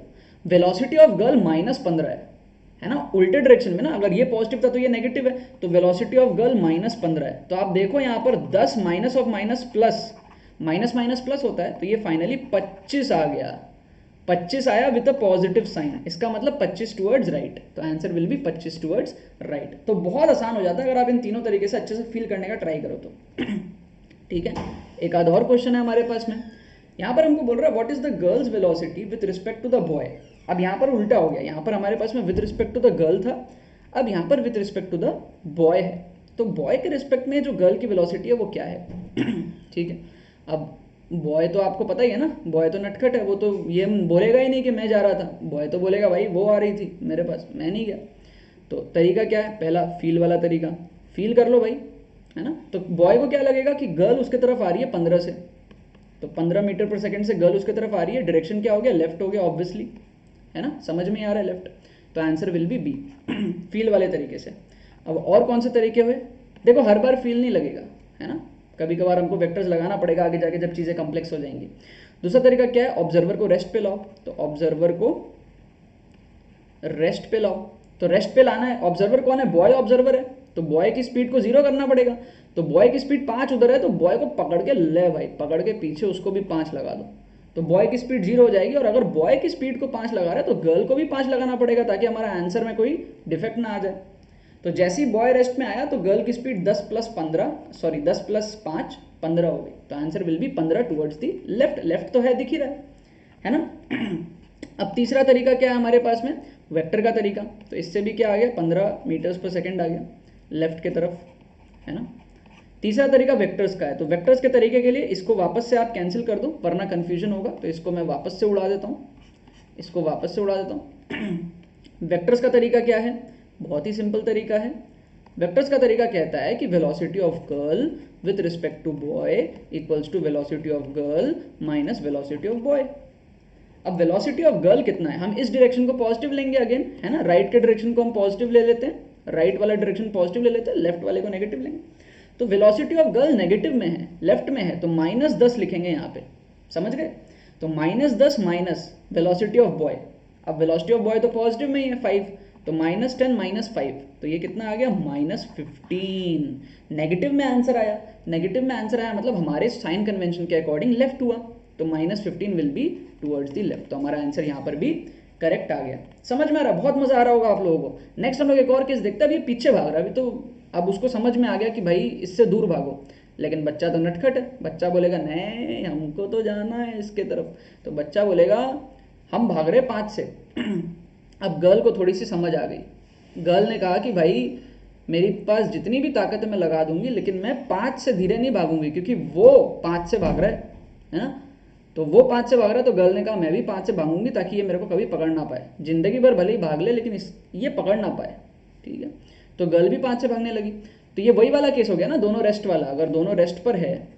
velocity of girl -15 है है ना, उल्टे डायरेक्शन में ना, अगर ये पॉजिटिव था तो ये नेगेटिव है, तो वेलोसिटी ऑफ गर्ल -15 है। तो आप देखो यहाँ पर 10 minus of minus plus, minus minus plus होता है, तो ये फाइनली 25 आ गया, 25 आया विद अ पॉजिटिव साइन, इसका मतलब 25 टूवर्ड्स राइट, तो answer will B 25 towards right. तो बहुत आसान हो जाता है अगर आप इन तीनों तरीके से अच्छे से फील करने का ट्राई करो तो। ठीक है, एक आध और क्वेश्चन है हमारे पास में, यहाँ पर हमको बोल रहा है what is the girl's velocity with respect to the boy. अब यहाँ पर उल्टा हो गया, यहाँ पर हमारे पास में with respect to the girl था, अब यहाँ पर with respect to the boy है। तो बॉय के रिस्पेक्ट में जो गर्ल की वेलोसिटी है वो क्या है। ठीक है, अब बॉय तो आपको पता ही है ना, बॉय तो नटखट है, वो तो ये बोलेगा ही नहीं कि मैं जा रहा था, बॉय तो बोलेगा भाई वो आ रही थी मेरे पास, मैं नहीं गया। तो तरीका क्या है, पहला फील वाला तरीका, फील कर लो भाई, है ना। तो बॉय को क्या लगेगा कि गर्ल उसके तरफ आ रही है 15 से, तो 15 मीटर पर सेकंड से गर्ल उसके तरफ आ रही है, डायरेक्शन क्या हो गया, लेफ्ट हो गया ऑब्वियसली, है ना, समझ में आ रहा है लेफ्ट, तो answer will be B, feel वाले तरीके से। अब और कौन से तरीके हुए, देखो हर बार फील नहीं लगेगा, है ना, कभी कभार हमको वेक्टर्स लगाना पड़ेगा आगे जाके जब चीज़ें कॉम्प्लेक्स हो जाएंगी। दूसरा तरीका क्या है, ऑब्जर्वर को रेस्ट पे लाओ, तो ऑब्जर्वर को रेस्ट पे लाओ, तो रेस्ट पे लाना है, ऑब्जर्वर कौन है, बॉय ऑब्जर्वर है, तो बॉय की स्पीड को 0 करना पड़ेगा, तो बॉय की स्पीड 5 उधर है, तो बॉय को पकड़ के ले भाई, पकड़ के पीछे उसको भी 5 लगा दो, तो बॉय की स्पीड 0 हो जाएगी। और अगर बॉय की स्पीड को 5 लगा रहा है तो गर्ल को भी 5 लगाना पड़ेगा ताकि हमारा आंसर में कोई डिफेक्ट ना आ जाए। तो जैसे ही बॉय रेस्ट में आया तो गर्ल की स्पीड 10 + 5 15 हो गई, तो answer will B 15 towards the left, left तो है दिख ही रहा है ना। अब तीसरा तरीका क्या है हमारे पास में, वेक्टर का तरीका, तो इससे भी क्या आ गया, 15 मीटर्स पर सेकेंड आ गया लेफ्ट के तरफ, है ना। तीसरा तरीका वेक्टर्स का है, तो वेक्टर्स के तरीके के लिए इसको वापस से आप कैंसिल कर दो वरना कंफ्यूजन होगा, तो इसको मैं वापस से उड़ा देता हूँ, इसको वापस से उड़ा देता हूँ। वेक्टर्स का तरीका क्या है, बहुत ही सिंपल तरीका है। वेक्टर्स का तरीका कहता है कि velocity of girl with respect to boy equals to velocity of girl minus velocity of boy. अब वेलोसिटी ऑफ गर्ल कितना है, हम इस डायरेक्शन को पॉजिटिव लेंगे अगेन, है ना, राइट के डायरेक्शन को हम पॉजिटिव ले लेते हैं, राइट वाला डायरेक्शन पॉजिटिव ले लेते हैं, लेफ्ट वाले को नेगेटिव लेंगे। तो वेलोसिटी ऑफ गर्ल नेगेटिव में है, लेफ्ट में है, तो -10 लिखेंगे यहाँ पे, समझ गए। तो -10 माइनस वेलोसिटी ऑफ बॉय, अब वेलोसिटी ऑफ बॉय तो पॉजिटिव में ही है 5, तो -10 - 5, तो ये कितना आ गया, -15। नेगेटिव में आंसर आया, नेगेटिव में आंसर आया मतलब हमारे साइन कन्वेंशन के अकॉर्डिंग लेफ्ट हुआ, तो -15 will be towards the left, तो हमारा आंसर यहाँ पर भी करेक्ट आ गया। समझ में आ रहा है, बहुत मजा आ रहा होगा आप लोगों को। नेक्स्ट हम लोग एक और केस देखते हैं, अभी पीछे भाग रहा है, अभी तो अब उसको समझ में आ गया कि भाई इससे दूर भागो, लेकिन बच्चा तो नटखट है, बच्चा बोलेगा नहीं हमको तो जाना है इसके तरफ, तो बच्चा बोलेगा हम भाग रहे 5 से। अब गर्ल को थोड़ी सी समझ आ गई, गर्ल ने कहा कि भाई मेरे पास जितनी भी ताकत है मैं लगा दूंगी, लेकिन मैं 5 से धीरे नहीं भागूंगी क्योंकि वो 5 से भाग रहा है ना, तो वो 5 से भाग रहा है, तो गर्ल ने कहा मैं भी 5 से भागूंगी ताकि ये मेरे को कभी पकड़ ना पाए, जिंदगी भर भले ही भाग ले लेकिन ये पकड़ ना पाए। ठीक है, तो गर्ल भी 5 से भागने लगी। तो ये वही वाला केस हो गया ना, दोनों रेस्ट वाला, अगर दोनों रेस्ट पर है,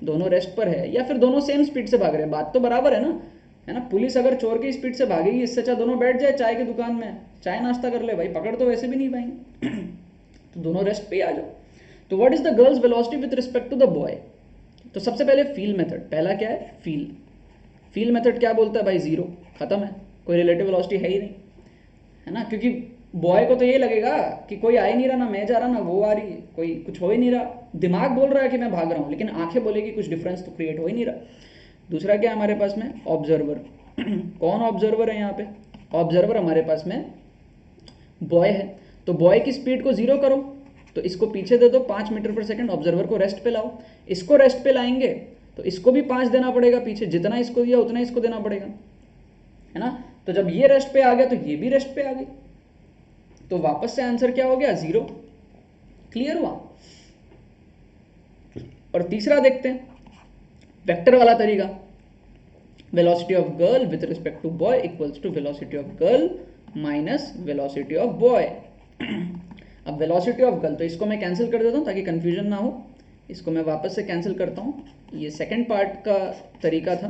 दोनों रेस्ट पर है या फिर दोनों सेम स्पीड से भाग रहे हैं, बात तो बराबर है ना, है ना। पुलिस अगर चोर की स्पीड से भागेगी, इससे अच्छा दोनों बैठ जाए चाय की दुकान में, चाय नाश्ता कर ले भाई, पकड़ तो वैसे भी नहीं पाएंगे। तो दोनों रेस्ट पे ही आ जाओ। तो what is the girl's velocity with respect to the boy, तो सबसे पहले फील मेथड, पहला क्या है फील, फील मेथड क्या बोलता है भाई 0, खत्म है, कोई रिलेटिव वेलोसिटी है ही नहीं, है ना, क्योंकि बॉय को तो ये लगेगा कि कोई आ ही नहीं रहा, ना मैं जा रहा ना वो आ रही है, कोई कुछ हो ही नहीं रहा, दिमाग बोल रहा है कि मैं भाग रहा हूँ लेकिन आंखें बोलेगी कुछ डिफरेंस तो क्रिएट हो ही नहीं रहा। दूसरा क्या है हमारे पास में, ऑब्जर्वर। कौन ऑब्जर्वर है यहाँ पे, ऑब्जर्वर हमारे पास में बॉय है, तो बॉय की स्पीड को 0 करो, तो इसको पीछे दे दो 5 मीटर पर सेकंड, ऑब्जर्वर को रेस्ट पे लाओ, इसको रेस्ट पे लाएंगे तो इसको भी 5 देना पड़ेगा पीछे, जितना इसको दिया उतना इसको देना पड़ेगा, है ना। तो जब ये रेस्ट पे आ गया तो ये भी रेस्ट पे आ गई, तो वापस से आंसर क्या हो गया 0, क्लियर हुआ। और तीसरा देखते हैं वेक्टर वाला तरीका, velocity of girl with respect to boy equals to velocity of girl minus velocity of boy. अब वेलोसिटी ऑफ गर्ल, तो इसको मैं कैंसिल कर देता हूँ ताकि कंफ्यूजन ना हो, इसको मैं वापस से कैंसिल करता हूँ, ये सेकंड पार्ट का तरीका था।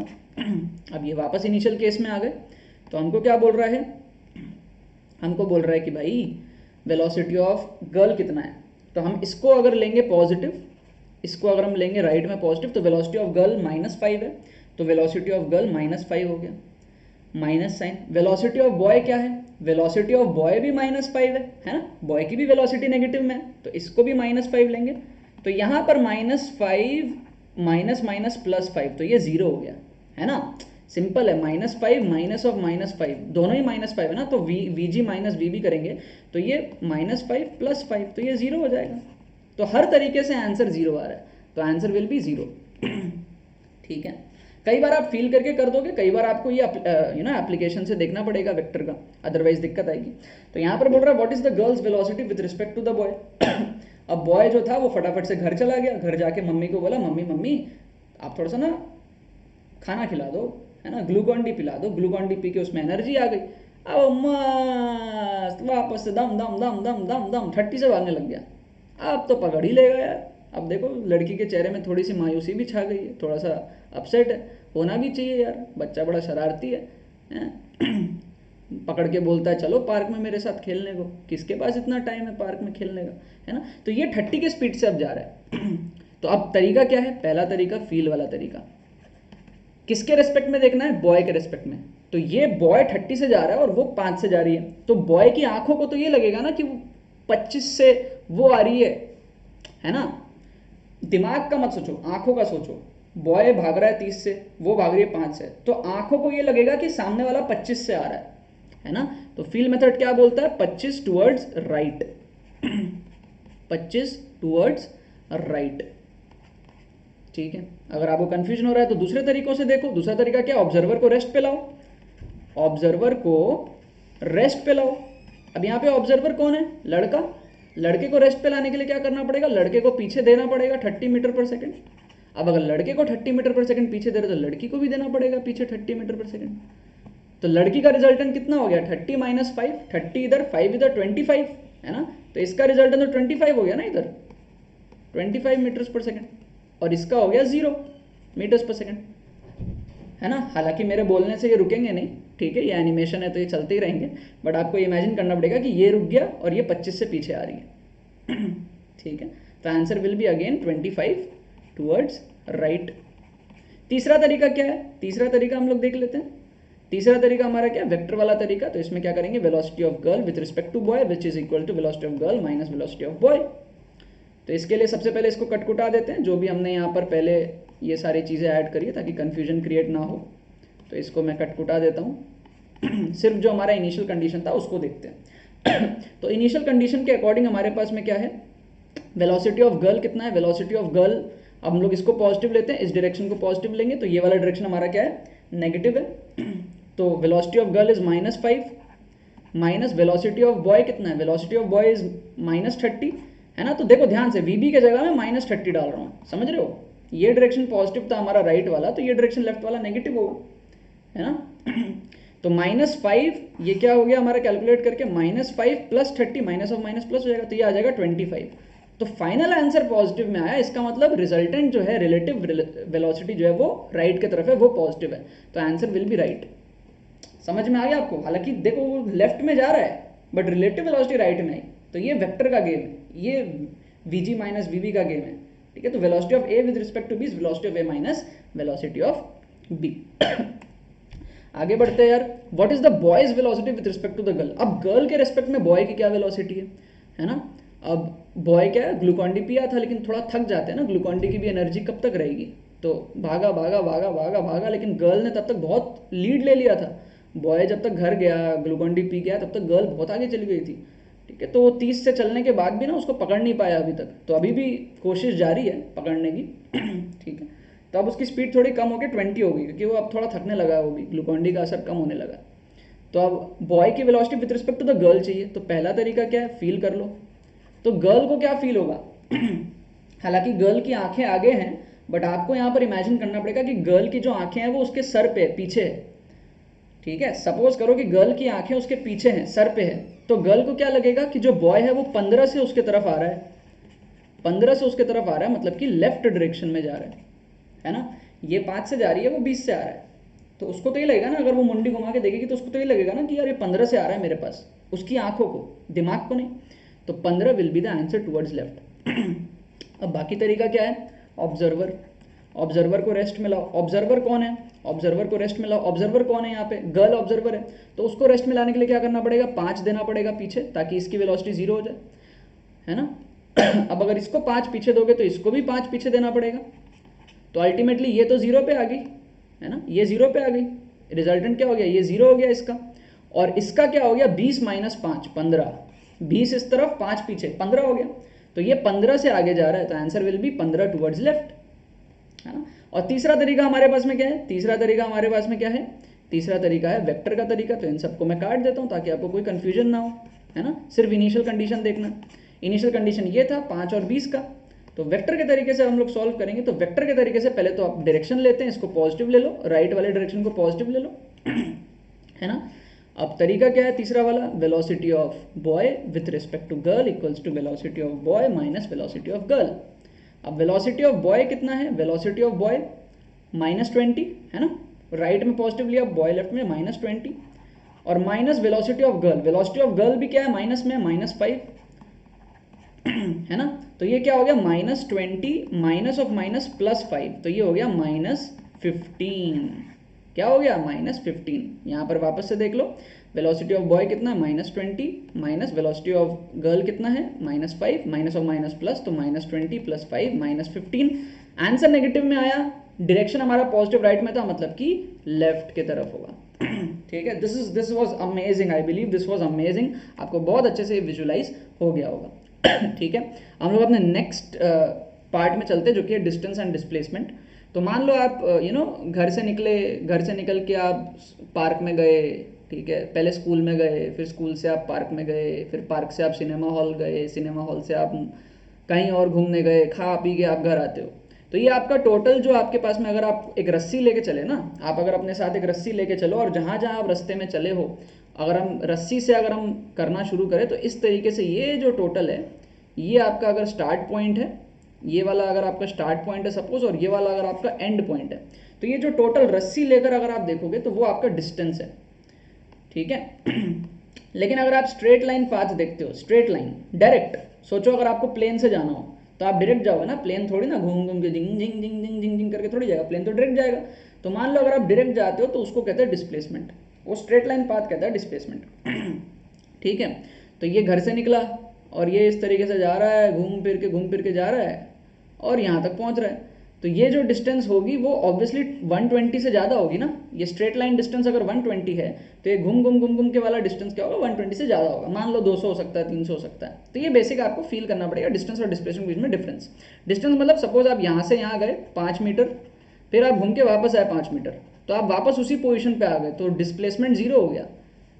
अब ये वापस इनिशियल केस में आ गए, तो हमको क्या बोल रहा है, हमको बोल रहा है कि भाई वेलोसिटी ऑफ गर्ल कितना है, तो हम इसको अगर लेंगे पॉजिटिव, इसको अगर हम लेंगे राइट में पॉजिटिव, तो वेलोसिटी ऑफ गर्ल -5 है, तो वेलोसिटी ऑफ गर्ल -5 हो गया, minus sign. Velocity of boy क्या है, वेलोसिटी ऑफ बॉय भी -5 है ना, बॉय की भी वेलोसिटी नेगेटिव में है, तो इसको भी -5 लेंगे। तो यहाँ पर -5 माइनस माइनस +5, तो ये 0 हो गया, है ना। सिंपल है, -5 माइनस ऑफ -5, दोनों ही -5 है ना, तो वी जी माइनस वी भी करेंगे तो ये -5 + 5, तो ये 0 हो जाएगा। तो हर तरीके से आंसर 0 आ रहा है, तो आंसर विल बी 0। ठीक है, कई बार आप फील करके कर दोगे, कई बार आपको ये एप्लीकेशन से देखना पड़ेगा वेक्टर का, अदरवाइज दिक्कत आएगी। तो यहाँ पर बोल रहा है what is the girl's velocity with respect to the boy. अब बॉय जो था वो फटाफट से घर चला गया, घर जाके मम्मी को बोला मम्मी मम्मी आप थोड़ा सा ना खाना खिला दो, है ना, ग्लूकॉन डी पिला दो। ग्लूकॉन डी पी के उसमें एनर्जी आ गई, अब मस्त वापस से दम दम दम दम दम दम 30 से भागने लग गया। अब तो पकड़ ही लेगा यार। अब देखो लड़की के चेहरे में थोड़ी सी मायूसी भी छा गई है, थोड़ा सा अपसेट है, होना भी चाहिए यार, बच्चा बड़ा शरारती है? पकड़ के बोलता है चलो पार्क में मेरे साथ खेलने को, किसके पास इतना टाइम है पार्क में खेलने का, है ना। तो ये 30 के स्पीड से अब जा रहा है। तो अब तरीका क्या है, पहला तरीका फील वाला तरीका, किसके रेस्पेक्ट में देखना है, बॉय के रेस्पेक्ट में। तो ये बॉय 30 से जा रहा है और वो 5 से जा रही है, तो बॉय की आंखों को तो ये लगेगा ना कि वो 25 से वो आ रही है ना। दिमाग का मत सोचो, आंखों का सोचो। बॉय भाग रहा है 30 से, वो भाग रही है 5 से, तो आंखों को ये लगेगा कि सामने वाला 25 से आ रहा है ना। तो फील मेथड क्या बोलता है, 25 टूवर्ड्स राइट। 25 towards right. ठीक है, अगर आपको कंफ्यूजन हो रहा है तो दूसरे तरीकों से देखो। दूसरा तरीका क्या, ऑब्जर्वर को रेस्ट पे लाओ, ऑब्जर्वर को रेस्ट पे लाओ। अब यहाँ पे ऑब्जर्वर कौन है, लड़का। लड़के को रेस्ट पे लाने के लिए क्या करना पड़ेगा, लड़के को पीछे देना पड़ेगा 30 मीटर पर सेकंड। अब अगर लड़के को 30 मीटर पर सेकंड पीछे दे रहे तो लड़की को भी देना पड़ेगा पीछे 30 मीटर पर सेकंड। तो लड़की का रिजल्टेंट कितना हो गया, 30 - 5, 30 इधर 5 इधर 25, है ना। तो इसका रिजल्टेंट तो 25 हो गया ना इधर, 25 मीटर्स पर सेकंड, और इसका हो गया 0 मीटर्स पर सेकंड, है ना। हालांकि मेरे बोलने से ये रुकेंगे नहीं, ठीक है, ये एनिमेशन है तो ये चलते ही रहेंगे, बट आपको इमेजिन करना पड़ेगा कि ये रुक गया और ये 25 से पीछे आ रही है। ठीक है, तो answer will be again 25 towards right. तीसरा तरीका क्या है, तीसरा तरीका हम लोग देख लेते हैं। तीसरा तरीका हमारा क्या, वेक्टर वाला तरीका। तो इसमें क्या करेंगे, velocity of girl with respect to boy which is equal to velocity of girl minus velocity of boy. तो इसके लिए सबसे पहले इसको कटकुटा देते हैं, जो भी हमने यहाँ पर पहले ये सारी चीज़ें ऐड करी है ताकि कन्फ्यूजन क्रिएट ना हो। तो इसको मैं कटकुटा देता हूँ। सिर्फ जो हमारा इनिशियल कंडीशन था उसको देखते हैं। तो इनिशियल कंडीशन के अकॉर्डिंग हमारे पास में क्या है, वेलोसिटी ऑफ गर्ल कितना है, वेलोसिटी ऑफ गर्ल, अब हम लोग इसको पॉजिटिव लेते हैं, इस डायरेक्शन को पॉजिटिव लेंगे, तो ये वाला डायरेक्शन हमारा क्या है, नेगेटिव है। तो velocity of girl is -5 minus velocity of boy कितना है, वेलोसिटी ऑफ बॉय इज -30, है ना। तो देखो ध्यान से, वी बी के जगह में -30 डाल रहा हूँ, समझ रहे हो। ये डायरेक्शन पॉजिटिव था हमारा राइट वाला, तो ये डायरेक्शन लेफ्ट वाला नेगेटिव होगा, है ना। तो -5 ये क्या हो गया हमारा, कैलकुलेट करके -5 + 30 माइनस ऑफ माइनस प्लस हो जाएगा, तो ये आ जाएगा 25। तो फाइनल आंसर पॉजिटिव में आया, इसका मतलब रिजल्टेंट जो है रिलेटिव वेलोसिटी जो है वो राइट की तरफ है, वो पॉजिटिव है, तो आंसर विल बी राइट। समझ में आ गया आपको। हालांकि देखो वो लेफ्ट में जा रहा है बट रिलेटिव वेलोसिटी राइट में आई, तो ये वेक्टर का गेम है, ये वीजी माइनस वीबी का गेम है, ठीक है। तो velocity of A with respect to B is velocity of A minus velocity of B. आगे बढ़ते हैं यार, what is the boy's velocity with respect to the girl. अब गर्ल के रेस्पेक्ट में बॉय की क्या वेलोसिटी है ना। अब बॉय क्या है, ग्लूकॉन डी पिया था लेकिन थोड़ा थक जाते हैं ना, ग्लूकॉन डी की भी एनर्जी कब तक रहेगी, तो भागा भागा भागा भागा भागा, लेकिन गर्ल ने तब तक बहुत लीड ले लिया था। बॉय जब तक घर गया, ग्लूकॉन डी पी गया, तब तक गर्ल बहुत आगे चली गई थी, ठीक है। तो वो 30 से चलने के बाद भी ना उसको पकड़ नहीं पाया अभी तक, तो अभी भी कोशिश जारी है पकड़ने की। ठीक है, तो अब उसकी स्पीड थोड़ी कम होकर 20 हो गई, क्योंकि वो अब थोड़ा थकने लगा है, वो भी ग्लूकॉन डी का असर कम होने लगा। तो अब बॉय की velocity with respect to the girl चाहिए, तो पहला तरीका क्या है, फील कर लो। तो गर्ल को क्या फील होगा, हालांकि गर्ल की आंखें आगे हैं, बट आपको यहाँ पर इमेजिन करना पड़ेगा कि गर्ल की जो आंखें हैं वो उसके सर पे पीछे है, ठीक है। सपोज करो कि गर्ल की आंखें उसके पीछे हैं, सर पे है, तो गर्ल को क्या लगेगा कि जो बॉय है वो 15 से उसके तरफ आ रहा है, 15 से उसके तरफ आ रहा है, मतलब कि लेफ्ट डायरेक्शन में जा रहा है ना। ये 5 से जा रही है, वो 20 से आ रहा है, तो उसको तो ये लगेगा ना, अगर वो मुंडी घुमा के देखेगी तो उसको तो ये लगेगा ना कि यार ये 15 से आ रहा है मेरे पास, उसकी आंखों को, दिमाग को नहीं। तो 15 will be the answer towards left. अब बाकी तरीका क्या है, ऑब्जर्वर, ऑब्जर्वर को रेस्ट में लाओ। ऑब्जर्वर कौन है, ऑब्जर्वर को रेस्ट में लाओ। ऑब्जर्वर कौन है यहाँ पे? गर्ल ऑब्जर्वर है, तो उसको रेस्ट में लाने के लिए क्या करना पड़ेगा? 5 देना पड़ेगा पीछे, ताकि इसकी वेलोसिटी 0 हो जाए, है ना। अब अगर इसको 5 पीछे दोगे तो इसको भी 5 पीछे देना पड़ेगा, तो अल्टीमेटली ये तो 0 पे आ गई, है ना, ये 0 पे आ गई। रिजल्टेंट क्या हो गया? ये 0 हो गया इसका। और इसका क्या हो गया? 20 माइनस 5 15, 20 इस तरफ 5 पीछे 15 हो गया। तो ये 15 से आगे जा रहा है, तो answer will B 15 towards left, है ना। और तीसरा तरीका हमारे पास में क्या है? तीसरा तरीका हमारे पास में क्या है? तीसरा तरीका है वेक्टर का तरीका। तो इन सबको मैं काट देता हूँ ताकि आपको कोई कंफ्यूजन ना हो, है ना। सिर्फ इनिशियल कंडीशन देखना। इनिशियल कंडीशन ये था 5 और 20 का। तो वेक्टर के तरीके से हम लोग सॉल्व करेंगे। तो वेक्टर के तरीके से पहले तो आप डायरेक्शन लेते हैं, इसको पॉजिटिव ले लो, राइट वाले डायरेक्शन को पॉजिटिव ले लो, है ना। अब तरीका क्या है तीसरा वाला? Velocity of boy with respect to girl equals to velocity of boy minus velocity of girl. अब वेलोसिटी ऑफ बॉय कितना है? वेलोसिटी ऑफ बॉय -20, है ना। राइट में पॉजिटिव लिया, बॉय लेफ्ट में -20, और minus velocity of girl. Velocity of girl भी क्या है? माइनस में, -5, है ना। तो ये क्या हो गया? -20 माइनस ऑफ माइनस +5, तो ये हो गया -15। क्या हो गया? -15। यहाँ पर वापस से देख लो, वेलोसिटी ऑफ बॉय कितना? -20 माइनस वेलोसिटी ऑफ गर्ल कितना है? -5, माइनस ऑफ माइनस प्लस, तो -20 + 5 -15। आंसर नेगेटिव में आया, डायरेक्शन हमारा पॉजिटिव राइट में था, मतलब कि लेफ्ट की तरफ होगा। ठीक है, this was amazing, I believe this was amazing. आपको बहुत अच्छे से विजुलाइज हो गया होगा। ठीक है, हम लोग अपने नेक्स्ट पार्ट में चलते हैं, जो कि है डिस्टेंस एंड डिस्प्लेसमेंट। तो मान लो आप घर से निकले, घर से निकल के आप पार्क में गए, ठीक है, पहले स्कूल में गए, फिर स्कूल से आप पार्क में गए, फिर पार्क से आप सिनेमा हॉल गए, सिनेमा हॉल से आप कहीं और घूमने गए, खा पी के आप घर आते हो। तो ये आपका टोटल जो आपके पास में, अगर आप एक रस्सी लेके चले ना, आप अगर अपने साथ एक रस्सी लेके चलो और जहाँ जहाँ आप रास्ते में चले हो, अगर हम रस्सी से अगर हम करना शुरू करें तो इस तरीके से ये जो टोटल है, ये आपका अगर स्टार्ट पॉइंट है, ये वाला अगर आपका स्टार्ट पॉइंट है सपोज, और ये वाला अगर आपका एंड पॉइंट है, तो ये जो टोटल रस्सी लेकर अगर आप देखोगे तो वो आपका डिस्टेंस है, ठीक है। लेकिन अगर आप स्ट्रेट लाइन पाथ देखते हो, स्ट्रेट लाइन डायरेक्ट, सोचो अगर आपको प्लेन से जाना हो तो आप डायरेक्ट जाओगे ना, प्लेन थोड़ी ना घूम घूम के जिंग जिंग जिंग जिंग जिंग जिंग करके थोड़ी जाएगा, प्लेन तो डायरेक्ट जाएगा। तो मान लो अगर आप डायरेक्ट जाते हो तो उसको कहते हैं डिस्प्लेसमेंट, वो स्ट्रेट लाइन पाथ कहता है डिस्प्लेसमेंट। ठीक है, तो ये घर से निकला और ये इस तरीके से जा रहा है, घूम फिर के जा रहा है और यहाँ तक पहुँच रहा है। तो ये जो डिस्टेंस होगी वो ऑब्वियसली 120 से ज़्यादा होगी ना। ये स्ट्रेट लाइन डिस्टेंस अगर 120 है तो ये घूम के वाला डिस्टेंस क्या होगा? 120 से ज़्यादा होगा। मान लो 200 हो सकता है, 300 हो सकता है। तो ये बेसिक आपको फील करना पड़ेगा डिस्टेंस और डिस्प्लेसमेंट के बीच में डिफरेंस। डिस्टेंस मतलब सपोज आप यहाँ से यहाँ गए 5 मीटर, फिर आप घूम के वापस आए 5 मीटर, तो आप वापस उसी पोजिशन पर आ गए, तो डिस्प्लेसमेंट 0 हो गया।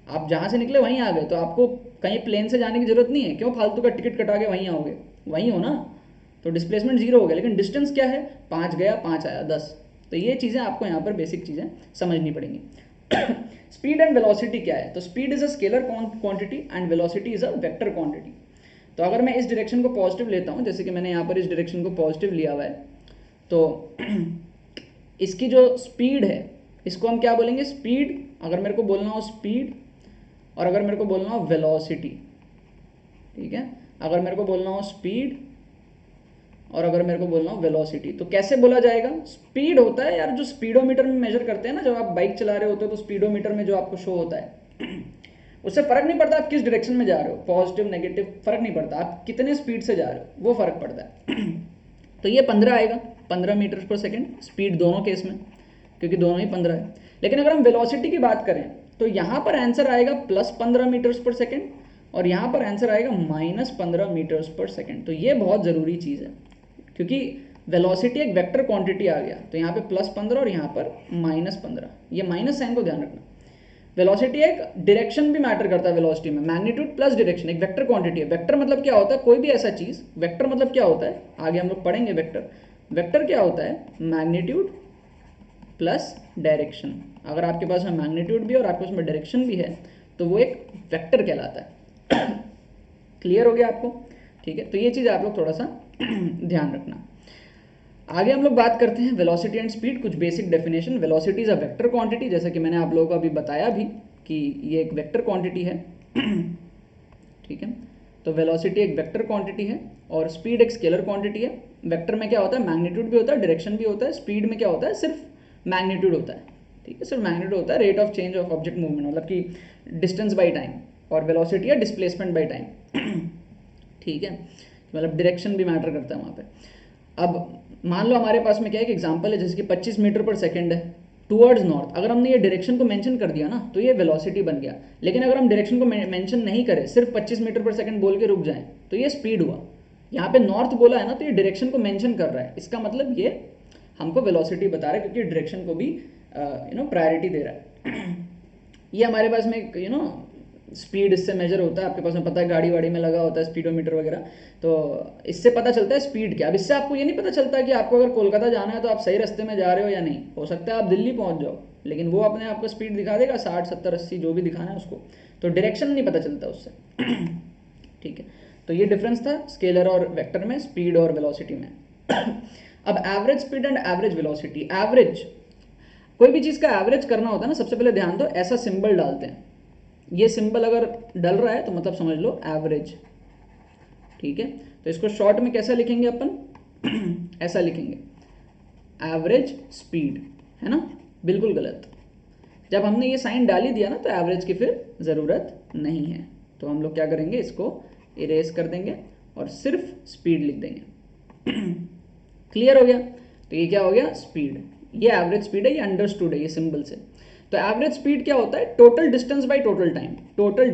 आप जहाँ से निकले वहीं आ गए, तो आपको कहीं प्लेन से जाने की जरूरत नहीं है। क्यों फालतू का टिकट कटा के वहीं आओगे? वहीं हो ना, तो डिस्प्लेसमेंट 0 हो गया। लेकिन डिस्टेंस क्या है? 5 गया 5 आया 10। तो ये चीज़ें आपको यहाँ पर बेसिक चीज़ें समझनी पड़ेंगी। स्पीड एंड वेलोसिटी क्या है? तो speed is a scalar quantity and velocity is a vector quantity. तो अगर मैं इस डायरेक्शन को पॉजिटिव लेता हूँ, जैसे कि मैंने यहाँ पर इस डायरेक्शन को पॉजिटिव लिया हुआ है, तो इसकी जो स्पीड है इसको हम क्या बोलेंगे? स्पीड। अगर मेरे को बोलना हो स्पीड और अगर मेरे को बोलना हो वेलोसिटी, ठीक है, अगर मेरे को बोलना हो स्पीड और अगर मेरे को बोलना हो वेलोसिटी, तो कैसे बोला जाएगा? स्पीड होता है यार जो स्पीडोमीटर में मेजर करते हैं ना, जब आप बाइक चला रहे होते हो तो स्पीडोमीटर में जो आपको शो होता है, उससे फर्क नहीं पड़ता आप किस डायरेक्शन में जा रहे हो, पॉजिटिव नेगेटिव फर्क नहीं पड़ता, आप कितने स्पीड से जा रहे हो वो फर्क पड़ता है। तो ये 15 आएगा, 15 मीटर पर सेकेंड स्पीड दोनों केस में, क्योंकि दोनों ही 15 है। लेकिन अगर हम वेलोसिटी की बात करें तो यहाँ पर आंसर आएगा +15 मीटर्स पर सेकेंड और यहाँ पर आंसर आएगा -15 मीटर्स पर सेकेंड। तो ये बहुत ज़रूरी चीज़ है, क्योंकि वेलोसिटी एक वेक्टर क्वांटिटी आ गया, तो यहाँ पे +15 और यहाँ पर -15, ये माइनस साइन को ध्यान रखना। वेलोसिटी एक डायरेक्शन भी मैटर करता है वेलोसिटी में, मैग्नीट्यूड प्लस डायरेक्शन, एक वेक्टर क्वांटिटी है। वेक्टर मतलब क्या होता है? कोई भी ऐसा चीज़, वेक्टर मतलब क्या होता है आगे हम लोग पढ़ेंगे। वेक्टर, वेक्टर क्या होता है? Magnitude plus direction. अगर आपके पास में मैग्नीट्यूड भी और आपके पास में डायरेक्शन भी है तो वो एक वेक्टर कहलाता है। क्लियर हो गया आपको? ठीक है, तो ये चीज़ आप लोग थोड़ा सा ध्यान रखना। आगे हम लोग बात करते हैं वेलोसिटी एंड स्पीड, कुछ basic definition. Velocity is a vector quantity, जैसा कि मैंने आप लोगों को अभी बताया भी कि ये एक वेक्टर क्वांटिटी है। ठीक है, तो वेलोसिटी एक वेक्टर क्वांटिटी है और स्पीड एक स्केलर क्वांटिटी है। वेक्टर में क्या होता है? मैग्नीट्यूड भी होता है, डायरेक्शन भी होता है। स्पीड में क्या होता है? सिर्फ मैग्नीट्यूड होता है। ठीक है सर, मैग्नीट्यूड होता है rate of change of object movement, मतलब कि डिस्टेंस बाई टाइम, और वेलोसिटी या डिस्प्लेसमेंट बाई टाइम। ठीक है, मतलब डायरेक्शन भी मैटर करता है वहाँ पे। अब मान लो हमारे पास में क्या है, एक एग्जांपल है जैसे कि 25 मीटर पर सेकंड है टूवर्ड्स नॉर्थ। अगर हमने ये डायरेक्शन को मेंशन कर दिया ना तो ये वेलोसिटी बन गया। लेकिन अगर हम डायरेक्शन को मेंशन नहीं करें, सिर्फ 25 मीटर पर सेकंड बोल के रुक जाएं, तो ये स्पीड हुआ। यहाँ पे नॉर्थ बोला है ना, तो ये डायरेक्शन को मेंशन कर रहा है, इसका मतलब ये हमको वेलोसिटी बता रहा है, क्योंकि डायरेक्शन को भी प्रायोरिटी दे रहा है। ये हमारे पास में स्पीड इससे मेजर होता है, आपके पास में पता है गाड़ी वाड़ी में लगा होता है स्पीडोमीटर वगैरह, तो इससे पता चलता है स्पीड क्या। अब इससे आपको ये नहीं पता चलता कि आपको अगर कोलकाता जाना है तो आप सही रास्ते में जा रहे हो या नहीं, हो सकता है आप दिल्ली पहुंच जाओ, लेकिन वो अपने आपको स्पीड दिखा देगा 60 70 80 जो भी दिखाना है उसको, तो डायरेक्शन नहीं पता चलता उससे। ठीक है, तो ये डिफरेंस था स्केलर और वेक्टर में, स्पीड और वेलोसिटी में। अब average speed and average velocity. Average, कोई भी चीज़ का एवरेज करना होता है ना, सबसे पहले ध्यान दो, ऐसा सिंबल डालते हैं, ये सिंबल अगर डल रहा है तो मतलब समझ लो एवरेज। ठीक है, तो इसको शॉर्ट में कैसा लिखेंगे अपन? ऐसा लिखेंगे, एवरेज स्पीड, है ना, बिल्कुल गलत। जब हमने ये साइन डाल ही दिया ना तो एवरेज की फिर ज़रूरत नहीं है, तो हम लोग क्या करेंगे, इसको इरेज कर देंगे और सिर्फ स्पीड लिख देंगे। क्लियर हो गया? तो ये क्या हो गया, स्पीड, ये एवरेज स्पीड है, ये अंडरस्टूड है ये सिंबल से। तो एवरेज स्पीड क्या होता है, total distance by total time. Total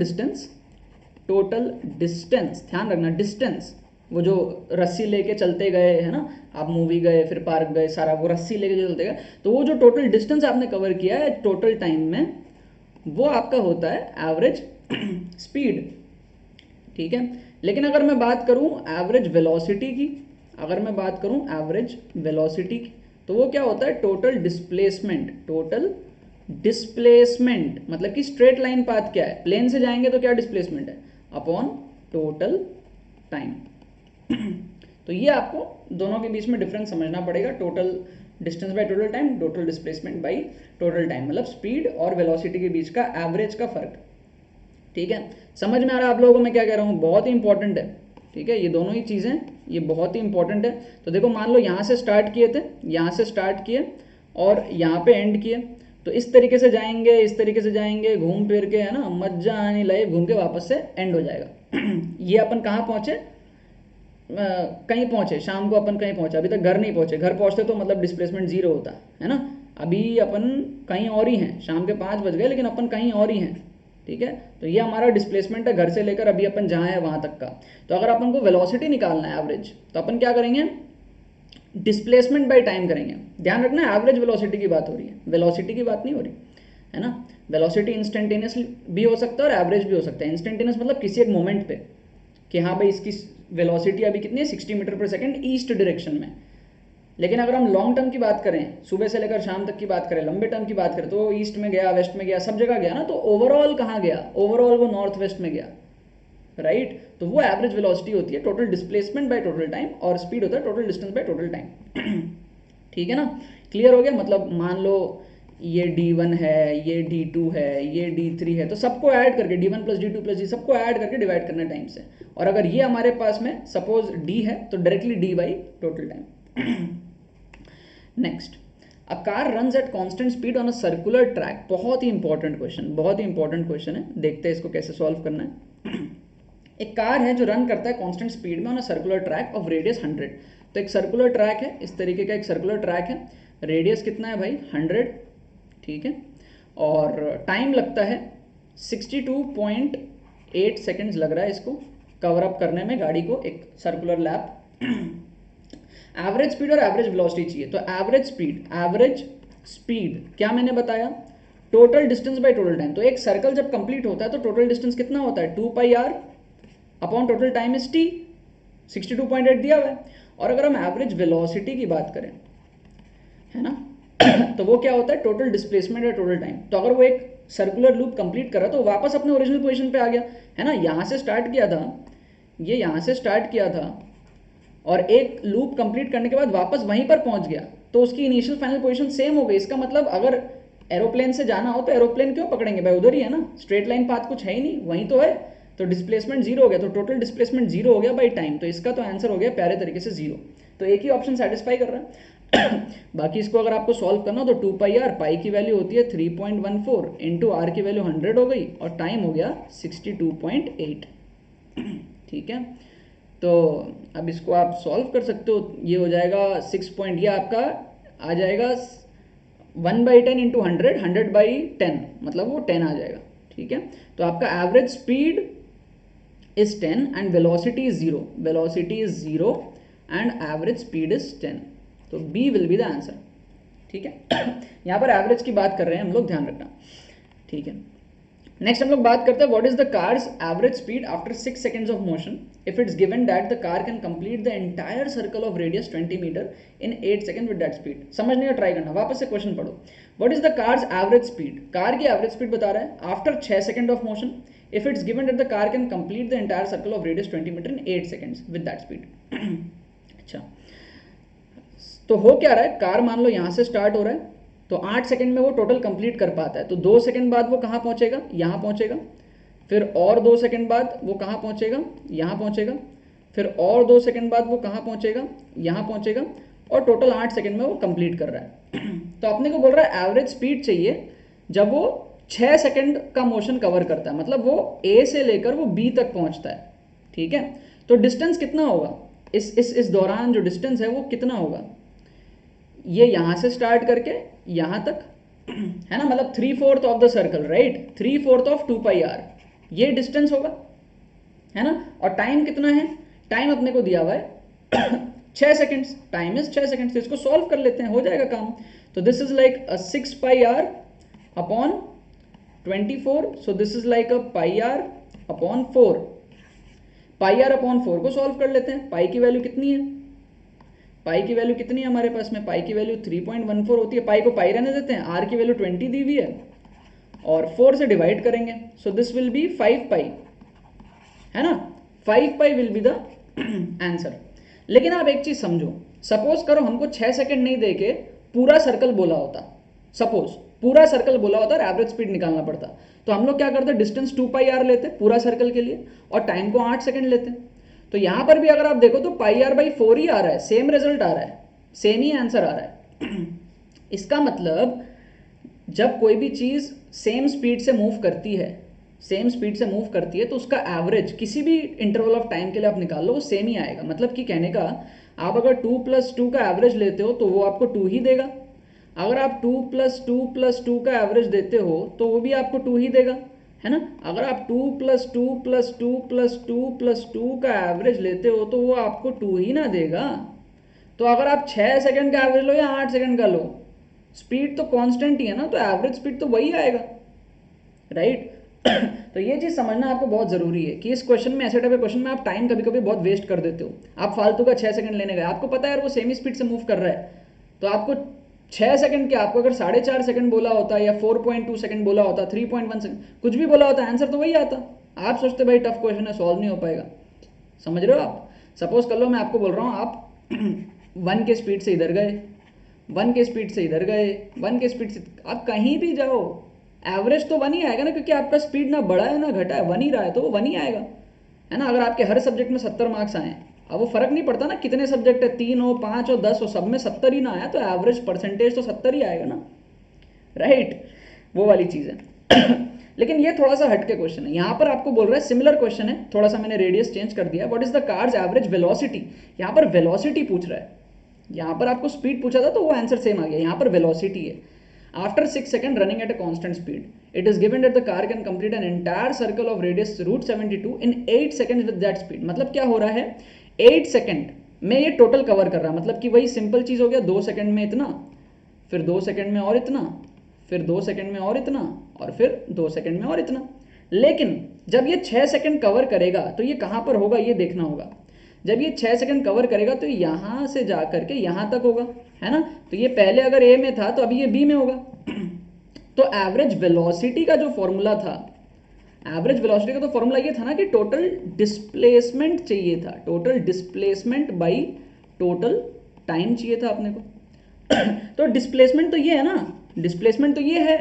distance, ध्यान रखना, डिस्टेंस, वो जो रस्सी लेके चलते गए है ना, आप मूवी गए फिर पार्क गए, सारा वो रस्सी लेके जो चलते गए, तो वो जो टोटल डिस्टेंस आपने कवर किया है टोटल टाइम में, वो आपका होता है एवरेज स्पीड। ठीक है, लेकिन अगर मैं बात करूं एवरेज वेलोसिटी की, अगर मैं बात करूं एवरेज वेलोसिटी की, तो वो क्या होता है, टोटल डिस्प्लेसमेंट। टोटल डिस्प्लेसमेंट मतलब कि स्ट्रेट लाइन पाथ क्या है, प्लेन से जाएंगे तो क्या डिस्प्लेसमेंट है, अपॉन टोटल टाइम। तो ये आपको दोनों के बीच में डिफरेंस समझना पड़ेगा, total distance by total time, total displacement by total time, मतलब स्पीड और वेलोसिटी के बीच का एवरेज का फर्क। ठीक है, समझ में आ रहा है आप लोगों को मैं क्या कह रहा हूँ? बहुत ही इंपॉर्टेंट है। ठीक है, ये दोनों ही चीज़ें ये बहुत ही इंपॉर्टेंट है। तो देखो मान लो यहाँ से स्टार्ट किए थे, यहाँ से स्टार्ट किए और यहाँ पे एंड किए, तो इस तरीके से जाएंगे, इस तरीके से जाएंगे, घूम फिर के, है ना, मजा आने लाइव घूम के वापस से एंड हो जाएगा। ये अपन कहाँ पहुँचे, कहीं पहुँचे, शाम को अपन कहीं पहुँचे, अभी तक घर नहीं पहुँचे। घर पहुँचते तो मतलब डिस्प्लेसमेंट जीरो होता है ना, अभी अपन कहीं और ही हैं, शाम के 5 बज गए लेकिन अपन कहीं और ही हैं। ठीक है, तो ये हमारा डिस्प्लेसमेंट है घर से लेकर अभी अपन जहाँ है वहाँ तक का। तो अगर अपन को वेलोसिटी निकालना है एवरेज, तो अपन क्या करेंगे, डिस्प्लेसमेंट बाय टाइम करेंगे। ध्यान रखना एवरेज वेलोसिटी की बात हो रही है, वेलोसिटी की बात नहीं हो रही है ना। वेलोसिटी इंस्टेंटेनियस भी हो सकता है और एवरेज भी हो सकता है। इंस्टेंटेनियस मतलब किसी एक मोमेंट पे कि हाँ भाई इसकी वेलोसिटी अभी कितनी है, 60 मीटर पर सेकंड ईस्ट डायरेक्शन में। लेकिन अगर हम लॉन्ग टर्म की बात करें, सुबह से लेकर शाम तक की बात करें, लंबे टर्म की बात करें, तो ईस्ट में गया, वेस्ट में गया, सब जगह गया ना, तो ओवरऑल कहाँ गया, ओवरऑल वो नॉर्थ वेस्ट में गया, राइट। तो वो एवरेज वेलोसिटी होती है, total displacement by total time, और स्पीड होता है total distance by total time. ठीक है ना, क्लियर हो गया। मतलब मान लो ये D1 है, ये D2 है, ये D3 है, तो सबको ऐड करके D1 plus D2 plus D सबको ऐड करके डिवाइड करना टाइम से। और अगर ये हमारे पास में सपोज D है तो directly D by total time. Next, a car runs at constant speed on a circular track. बहुत ही इंपॉर्टेंट क्वेश्चन, बहुत ही इंपॉर्टेंट क्वेश्चन है, देखते हैं इसको कैसे सॉल्व करना है। एक कार है जो रन करता है कांस्टेंट स्पीड में on a circular track of radius 100। तो एक सर्कुलर ट्रैक है, इस तरीके का एक सर्कुलर ट्रैक है, रेडियस कितना है भाई 100, ठीक है, और टाइम लगता है 62.8 सेकेंड्स लग रहा है इसको कवर अप करने में गाड़ी को, एक सर्कुलर लैप। एवरेज स्पीड और एवरेज वेलोसिटी चाहिए, तो एवरेज स्पीड क्या मैंने बताया, total distance by total time. तो एक सर्कल जब कंप्लीट होता है तो टोटल डिस्टेंस कितना होता है, 2πr upon total time is t, 62.8 दिया हुआ है। और अगर हम एवरेज वेलोसिटी की बात करें, है ना, तो वो क्या होता है, टोटल डिस्प्लेसमेंट है टोटल टाइम। तो अगर वो एक सर्कुलर लूप कंप्लीट कर रहा तो वापस अपने ओरिजिनल पोजीशन पे आ गया, है ना। यहाँ से स्टार्ट किया था, ये यहाँ से स्टार्ट किया था और एक लूप कंप्लीट करने के बाद वापस वहीं पर पहुंच गया, तो उसकी इनिशियल फाइनल पोजीशन सेम हो गई। इसका मतलब अगर एरोप्लेन से जाना हो तो एरोप्लेन क्यों पकड़ेंगे भाई, उधर ही है ना, स्ट्रेट लाइन पाथ कुछ है ही नहीं, वहीं तो है। तो डिस्प्लेसमेंट जीरो हो गया, तो टोटल डिस्प्लेसमेंट जीरो हो गया बाई टाइम, तो इसका तो आंसर हो गया प्यारे तरीके से जीरो। तो एक ही ऑप्शन सेटिस्फाई कर रहा है। बाकी इसको अगर आपको सॉल्व करना हो तो 2 पाई आर, पाई की वैल्यू होती है 3.14 इंटू आर की वैल्यू 100 हो गई और टाइम हो गया 62.8। ठीक है, तो अब इसको आप सॉल्व कर सकते हो। ये हो जाएगा 6 पॉइंट, ये आपका आ जाएगा 1/10 इंटू 100/10, मतलब वो 10 आ जाएगा। ठीक है, तो आपका average speed is 10 and velocity is 0, velocity is 0 and average speed is 10, तो B will be the answer. ठीक है, यहाँ पर एवरेज की बात कर रहे हैं हम लोग, ध्यान रखना। ठीक है, नेक्स्ट हम लोग बात करते हैं what is the car's average speed after 6 seconds of motion if it's given that the car can complete the entire circle of radius 20 metre in 8 second with that speed. समझने का ट्राई करना, वापस से क्वेश्चन पढ़ो। What is the car's average speed, car की average speed बता रहा है after 6 second of motion if it's given that the car can complete the entire circle of radius 20 metre in 8 seconds with that speed. अच्छा, तो हो क्या रहा है, कार मान लो यहाँ से स्टार्ट हो रहा है तो 8 सेकंड में वो टोटल कंप्लीट कर पाता है, तो 2 सेकंड बाद वो कहाँ पहुँचेगा, यहाँ पहुँचेगा, फिर और 2 सेकंड बाद वो कहाँ पहुँचेगा, यहाँ पहुँचेगा, फिर और 2 सेकंड बाद वो कहाँ पहुँचेगा, यहाँ पहुँचेगा, और टोटल 8 सेकंड में वो कंप्लीट कर रहा है। तो अपने को बोल रहा है एवरेज स्पीड चाहिए जब वो 6 सेकंड का मोशन कवर करता है, मतलब वो ए से लेकर वो बी तक पहुँचता है। ठीक है, तो डिस्टेंस कितना होगा, इस दौरान जो डिस्टेंस है वो कितना होगा, ये यहाँ से स्टार्ट करके यहाँ तक है ना, मतलब 3/4 of the circle, right, 3/4 of 2 pi R, ये डिस्टेंस होगा, है ना। और टाइम कितना है, टाइम अपने को दिया हुआ है 6 सेकंड्स, टाइम इज 6 सेकंड्स, तो इसको सॉल्व कर लेते हैं, हो जाएगा काम। तो this is like 6 pi R upon 24, so this is like pi R upon 4, pi R upon 4 को सॉल्व कर लेते हैं। पाई की वैल्यू कितनी है, पाई की वैल्यू कितनी है हमारे पास में, पाई की वैल्यू 3.14 होती है, पाई को पाई रहने देते हैं, आर की वैल्यू 20 दी हुई है और 4 से डिवाइड करेंगे, सो दिस विल बी 5 पाई, है ना, 5 पाई विल बी द आंसर। लेकिन आप एक चीज समझो, सपोज करो हमको 6 सेकंड नहीं देके पूरा सर्कल बोला होता, सपोज पूरा सर्कल बोला होता और एवरेज स्पीड निकालना पड़ता, तो हम लोग क्या करते, डिस्टेंस 2 पाई आर लेते पूरा सर्कल के लिए और टाइम को 8 सेकंड लेते। तो यहां पर भी अगर आप देखो तो पाई आर बाई 4 ही आ रहा है, सेम रिजल्ट आ रहा है, सेम ही आंसर आ रहा है। इसका मतलब जब कोई भी चीज सेम स्पीड से मूव करती है, सेम स्पीड से मूव करती है, तो उसका एवरेज किसी भी इंटरवल ऑफ टाइम के लिए आप निकाल लो वो सेम ही आएगा। मतलब कि कहने का, आप अगर 2 + 2 का एवरेज लेते हो तो वो आपको 2 ही देगा, अगर आप 2 + 2 + 2 का एवरेज देते हो तो वो भी आपको 2 ही देगा, है ना। अगर आप 2 + 2 + 2 + 2 + 2 का एवरेज लेते हो तो वो आपको 2 ही ना देगा। तो अगर आप 6 सेकंड का एवरेज लो या 8 सेकंड का लो, स्पीड तो कांस्टेंट ही है ना, तो एवरेज स्पीड तो वही आएगा, राइट। तो ये चीज़ समझना आपको बहुत ज़रूरी है कि इस क्वेश्चन में, ऐसे टाइप के क्वेश्चन में आप टाइम कभी कभी बहुत वेस्ट कर देते हो। आप फालतू का 6 सेकंड लेने गए, आपको पता है यार वो सेमी स्पीड से मूव कर रहा है, तो आपको 6 सेकंड के, आपको अगर 4.5 सेकंड बोला होता या 4.2 सेकंड बोला होता, 3.1 सेकंड, कुछ भी बोला होता, आंसर तो वही आता। आप सोचते भाई टफ क्वेश्चन है, सॉल्व नहीं हो पाएगा, समझ रहे हो आप। सपोज कर लो मैं आपको बोल रहा हूँ, आप 1 के स्पीड से इधर गए, 1 के स्पीड से इधर गए, 1 के स्पीड से, आप कहीं भी जाओ एवरेज तो 1 ही आएगा ना, क्योंकि आपका स्पीड ना बढ़ा है ना घटा है, 1 ही रहा है, तो वो 1 ही आएगा, है ना। अगर आपके हर सब्जेक्ट में 70 मार्क्स आए, अब वो फर्क नहीं पड़ता ना कितने सब्जेक्ट है, 3 हो 5 हो 10 हो, सब में 70 ही ना आया तो एवरेज परसेंटेज तो 70 ही आएगा ना, राइट, वो वाली चीज़ है। लेकिन ये थोड़ा सा हटके क्वेश्चन है, यहाँ पर आपको बोल रहा है, सिमिलर क्वेश्चन है, थोड़ा सा मैंने रेडियस चेंज कर दिया, what is the car's average velocity, यहाँ पर वेलोसिटी पूछ रहा है, यहाँ पर आपको स्पीड पूछा था तो वो आंसर सेम आ गया, यहाँ पर वेलोसिटी है। After 6 second running at a constant speed it is given that the car can complete an entire circle of radius √72 in 8 seconds with that speed. मतलब क्या हो रहा है, 8 सेकंड में ये टोटल कवर कर रहा है, मतलब कि वही सिंपल चीज हो गया, 2 सेकंड में इतना, फिर 2 सेकंड में और इतना, फिर 2 सेकंड में और इतना, और फिर 2 सेकंड में और इतना। लेकिन जब ये 6 सेकंड कवर करेगा तो ये कहाँ पर होगा ये देखना होगा। जब ये 6 सेकंड कवर करेगा तो यहाँ से जा करके यहाँ तक होगा, है ना। तो ये पहले अगर ए में था तो अभी ये बी में होगा। तो एवरेज वेलोसिटी का जो फॉर्मूला था, एवरेज वेलोसिटी का तो फॉर्मूला ये था ना कि टोटल डिस्प्लेसमेंट चाहिए था, total displacement by total time चाहिए था अपने को। तो डिस्प्लेसमेंट तो ये है ना, डिस्प्लेसमेंट तो ये है,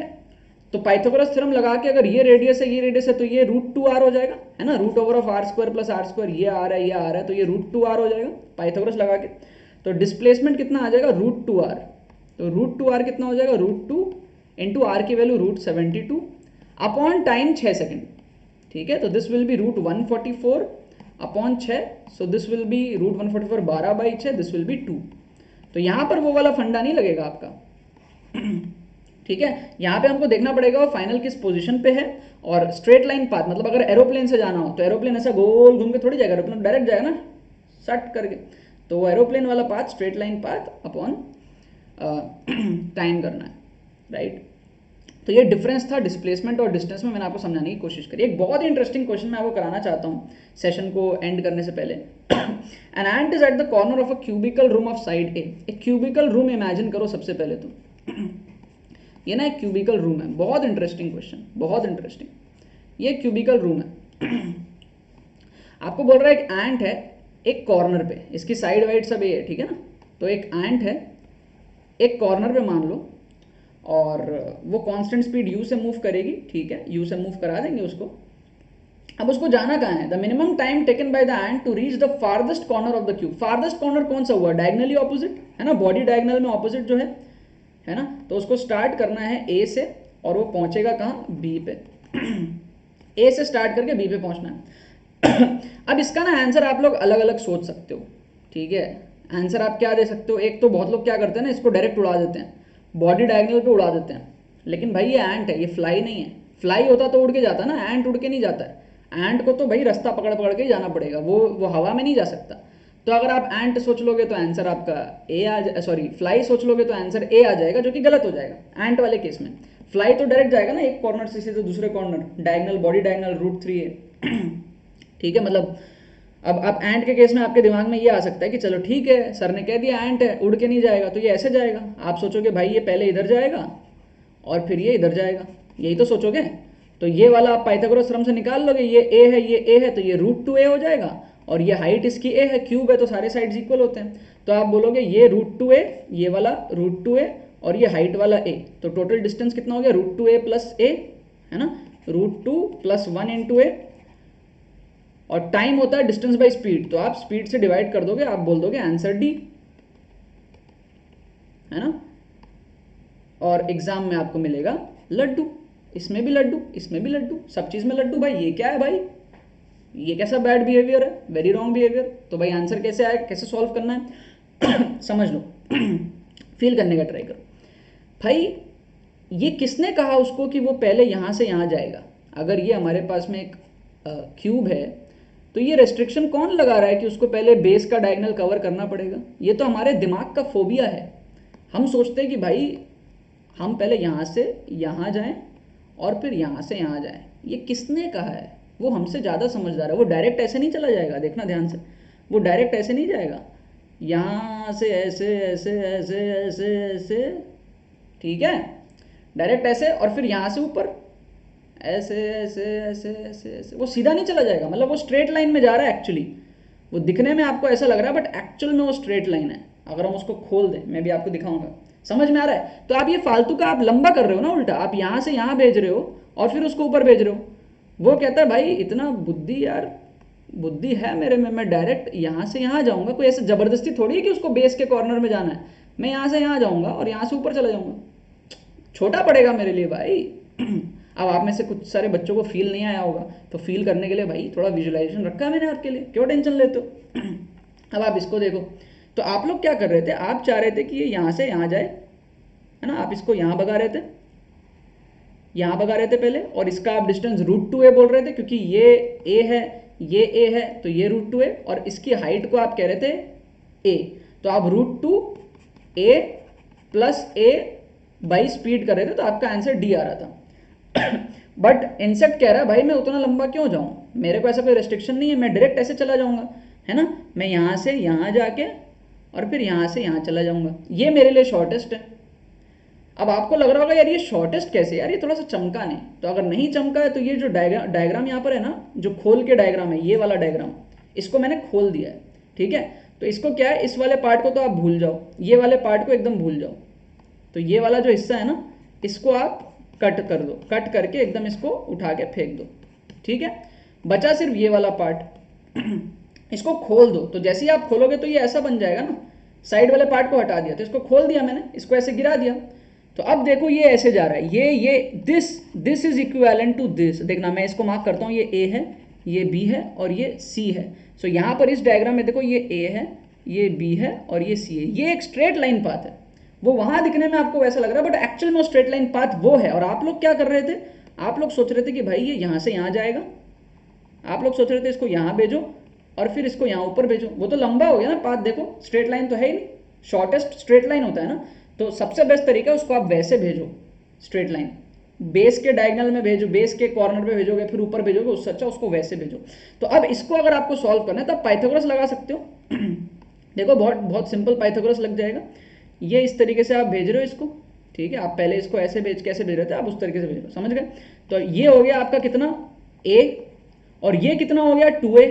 तो पाइथागोरस थ्योरम लगा के अगर ये रेडियस है, ये रेडियस है, तो ये √2r हो जाएगा, है ना, √r² + r², ये आ रहा है, ये आ रहा है, तो ये √2r हो जाएगा पाइथागोरस लगा के। तो डिस्प्लेसमेंट कितना आ जाएगा, √2r। तो √2r कितना हो जाएगा, √2 इंटू आर की वैल्यू √72 अपॉन टाइम 6 सेकेंड। ठीक है, तो this will B √144 upon 6, so this will B √144 12/6, this will B 2। तो यहाँ पर वो वाला फंडा नहीं लगेगा आपका। ठीक है, यहाँ पे हमको देखना पड़ेगा वो फाइनल किस पोजीशन पे है। और स्ट्रेट लाइन पाथ, मतलब अगर एरोप्लेन से जाना हो तो एरोप्लेन ऐसा गोल घूम के थोड़ी जाएगा, एरोप्लेन डायरेक्ट जाएगा ना, सट करके। तो वो एरोप्लेन वाला path straight line path upon time करना है, राइट। तो ये डिफरेंस था डिस्प्लेसमेंट और डिस्टेंस में, मैंने आपको समझाने की कोशिश करी। एक बहुत ही इंटरेस्टिंग क्वेश्चन मैं आपको कराना चाहता हूँ सेशन को एंड करने से पहले। An ant is at the corner of a cubical room of side A. एक क्यूबिकल रूम इमेजिन करो सबसे पहले तो। ये ना एक क्यूबिकल रूम है, बहुत इंटरेस्टिंग क्वेश्चन, बहुत इंटरेस्टिंग। ये क्यूबिकल रूम है, आपको बोल रहा है एक एंट है एक कॉर्नर पे, इसकी साइड वाइड सब ए है, ठीक है ना। तो एक एंट है एक कॉर्नर पे मान लो, और वो कांस्टेंट स्पीड u से मूव करेगी, ठीक है, u से मूव करा देंगे उसको। अब उसको जाना कहाँ है, the minimum time taken by the ant to reach the farthest corner of the cube. Farthest corner कौन सा हुआ, डायगनली ऑपोजिट है ना, बॉडी डायगनल में ऑपोजिट जो है ना। तो उसको स्टार्ट करना है ए से और वो पहुंचेगा कहाँ, बी पे। ए से स्टार्ट करके बी पे पहुंचना है। अब इसका ना आंसर आप लोग अलग अलग सोच सकते हो, ठीक है। आंसर आप क्या दे सकते हो, एक तो बहुत लोग क्या करते हैं ना, इसको डायरेक्ट उड़ा देते हैं, बॉडी डायगनल पे उड़ा देते हैं। लेकिन भाई ये एंट है, ये फ्लाई नहीं है। फ्लाई होता तो उड़ के जाता ना, एंट उड़ के नहीं जाता है। एंट को तो भाई रास्ता पकड़ पकड़ के ही जाना पड़ेगा, वो हवा में नहीं जा सकता। तो अगर आप एंट सोच लोगे तो आंसर आपका ए आ, सॉरी फ्लाई सोच लोगे तो आंसर ए आ जाएगा, जो कि गलत हो जाएगा एंट वाले केस में। फ्लाई तो डायरेक्ट जाएगा ना एक कॉर्नर से सीधे दूसरे कॉर्नर, डायगनल बॉडी डायगनल √3 है। ठीक है, मतलब अब एंट के केस में आपके दिमाग में ये आ सकता है कि चलो ठीक है, सर ने कह दिया एंट है, उड़ के नहीं जाएगा, तो ये ऐसे जाएगा। आप सोचोगे भाई ये पहले इधर जाएगा और फिर ये इधर जाएगा, यही तो सोचोगे। तो ये वाला आप पाइथागोरस थ्योरम से निकाल लोगे, ये ए है, ये ए है, तो ये √2a हो जाएगा, और ये हाइट इसकी ए है, क्यूब है तो सारे साइड्स इक्वल होते हैं। तो आप बोलोगे ये √2a, ये वाला √2a और ये हाइट वाला a, तो टोटल डिस्टेंस कितना हो गया, √2a प्लस a, है ना, √2 + 1 × a। और टाइम होता है डिस्टेंस बाय स्पीड, तो आप स्पीड से डिवाइड कर दोगे, आप बोल दोगे आंसर डी, है ना। और एग्जाम में आपको मिलेगा लड्डू, इसमें भी लड्डू, इसमें भी लड्डू, सब चीज में लड्डू। भाई ये क्या है भाई, ये कैसा बैड बिहेवियर है, वेरी रॉन्ग बिहेवियर। तो भाई आंसर कैसे आएगा, कैसे सॉल्व करना है समझ लो, फील करने का ट्राई करो। भाई ये किसने कहा उसको कि वो पहले यहाँ से यहाँ जाएगा। अगर ये हमारे पास में एक क्यूब है तो ये रेस्ट्रिक्शन कौन लगा रहा है कि उसको पहले बेस का डायगोनल कवर करना पड़ेगा। ये तो हमारे दिमाग का फोबिया है। हम सोचते हैं कि भाई हम पहले यहाँ से यहाँ जाएं और फिर यहाँ से यहाँ जाएं। ये किसने कहा है, वो हमसे ज़्यादा समझदार है। वो डायरेक्ट ऐसे नहीं चला जाएगा, देखना ध्यान से, वो डायरेक्ट ऐसे नहीं जाएगा, यहाँ से ऐसे ऐसे ऐसे ऐसे ऐसे, ठीक है, डायरेक्ट ऐसे, और फिर यहाँ से ऊपर ऐसे ऐसे ऐसे ऐसे ऐसे, वो सीधा नहीं चला जाएगा। मतलब वो स्ट्रेट लाइन में जा रहा है एक्चुअली, वो दिखने में आपको ऐसा लग रहा है बट एक्चुअल में वो स्ट्रेट लाइन है। अगर हम उसको खोल दें, मैं भी आपको दिखाऊंगा, समझ में आ रहा है। तो आप ये फालतू का आप लंबा कर रहे हो ना उल्टा, आप यहाँ से यहाँ भेज रहे हो और फिर उसको ऊपर भेज रहे हो। वो कहता है भाई इतना बुद्धि यार, बुद्धि है मेरे में, मैं डायरेक्ट यहाँ से यहाँ जाऊँगा, कोई ऐसे ज़बरदस्ती थोड़ी है कि उसको बेस के कॉर्नर में जाना है। मैं यहाँ से यहाँ जाऊँगा और यहाँ से ऊपर चला जाऊँगा, छोटा पड़ेगा मेरे लिए भाई। अब आप में से कुछ सारे बच्चों को फील नहीं आया होगा, तो फील करने के लिए भाई थोड़ा विजुअलाइजेशन रखा है मैंने आपके लिए, क्यों टेंशन लेते हो। अब आप इसको देखो, तो आप लोग क्या कर रहे थे, आप चाह रहे थे कि ये यहाँ से यहाँ जाए, है ना, आप इसको यहाँ भगा रहे थे, यहाँ भगा रहे थे पहले, और इसका आप डिस्टेंस √2a बोल रहे थे क्योंकि ये a है, ये a है, तो ये √2a, और इसकी हाइट को आप कह रहे थे a, तो आप √2a plus a by speed कर रहे थे, तो आपका आंसर डी आ रहा था। बट इंसेक्ट कह रहा है भाई मैं उतना लंबा क्यों जाऊं, मेरे को ऐसा कोई रेस्ट्रिक्शन नहीं है, मैं डायरेक्ट ऐसे चला जाऊंगा, है ना, मैं यहाँ से यहाँ जाके और फिर यहाँ से यहाँ चला जाऊंगा, ये मेरे लिए शॉर्टेस्ट है। अब आपको लग रहा होगा यार ये शॉर्टेस्ट कैसे, यार ये थोड़ा सा चमका नहीं, तो अगर नहीं चमका है तो ये जो डायग्राम यहाँ पर है ना, जो खोल के डायग्राम है, ये वाला डायग्राम, इसको मैंने खोल दिया है, ठीक है। तो इसको क्या है, इस वाले पार्ट को तो आप भूल जाओ, ये वाले पार्ट को एकदम भूल जाओ। तो ये वाला जो हिस्सा है ना, इसको आप कट कर दो, कट करके एकदम इसको उठा के फेंक दो, ठीक है। बचा सिर्फ ये वाला पार्ट, इसको खोल दो। तो जैसे ही आप खोलोगे तो ये ऐसा बन जाएगा ना, साइड वाले पार्ट को हटा दिया, तो इसको खोल दिया मैंने, इसको ऐसे गिरा दिया। तो अब देखो ये ऐसे जा रहा है, ये this is equivalent to this. देखना मैं इसको मार्क करता हूँ, ये ए है, ये बी है और ये सी है। सो यहाँ पर इस डायग्राम में देखो ये ए है, ये बी है और ये सी है। ये एक स्ट्रेट लाइन पाथ है। वो वहाँ दिखने में आपको वैसा लग रहा है, बट एक्चुअल में स्ट्रेट लाइन पाथ वो है। और आप लोग क्या कर रहे थे, आप लोग सोच रहे थे कि भाई ये यहाँ से यहाँ जाएगा, आप लोग सोच रहे थे इसको यहाँ भेजो और फिर इसको यहाँ ऊपर भेजो। वो तो लंबा हो गया ना पाथ, देखो स्ट्रेट लाइन तो है ही नहीं, शॉर्टेस्ट स्ट्रेट लाइन होता है ना। तो सबसे बेस्ट तरीका है उसको आप वैसे भेजो, स्ट्रेट लाइन बेस के डायगोनल में भेजो, बेस के कॉर्नर पे भेजोगे फिर ऊपर भेजोगे, उससे अच्छा उसको वैसे भेजो। तो अब इसको अगर आपको सॉल्व करना है तो आप पाइथागोरस लगा सकते हो। देखो बहुत बहुत सिंपल पाइथागोरस लग जाएगा। ये इस तरीके से आप भेज रहे हो इसको, ठीक है। आप पहले इसको ऐसे कैसे भेज रहे थे, आप उस तरीके से भेज रहे हो, समझ गए। तो ये हो गया आपका कितना a, और ये कितना हो गया 2a।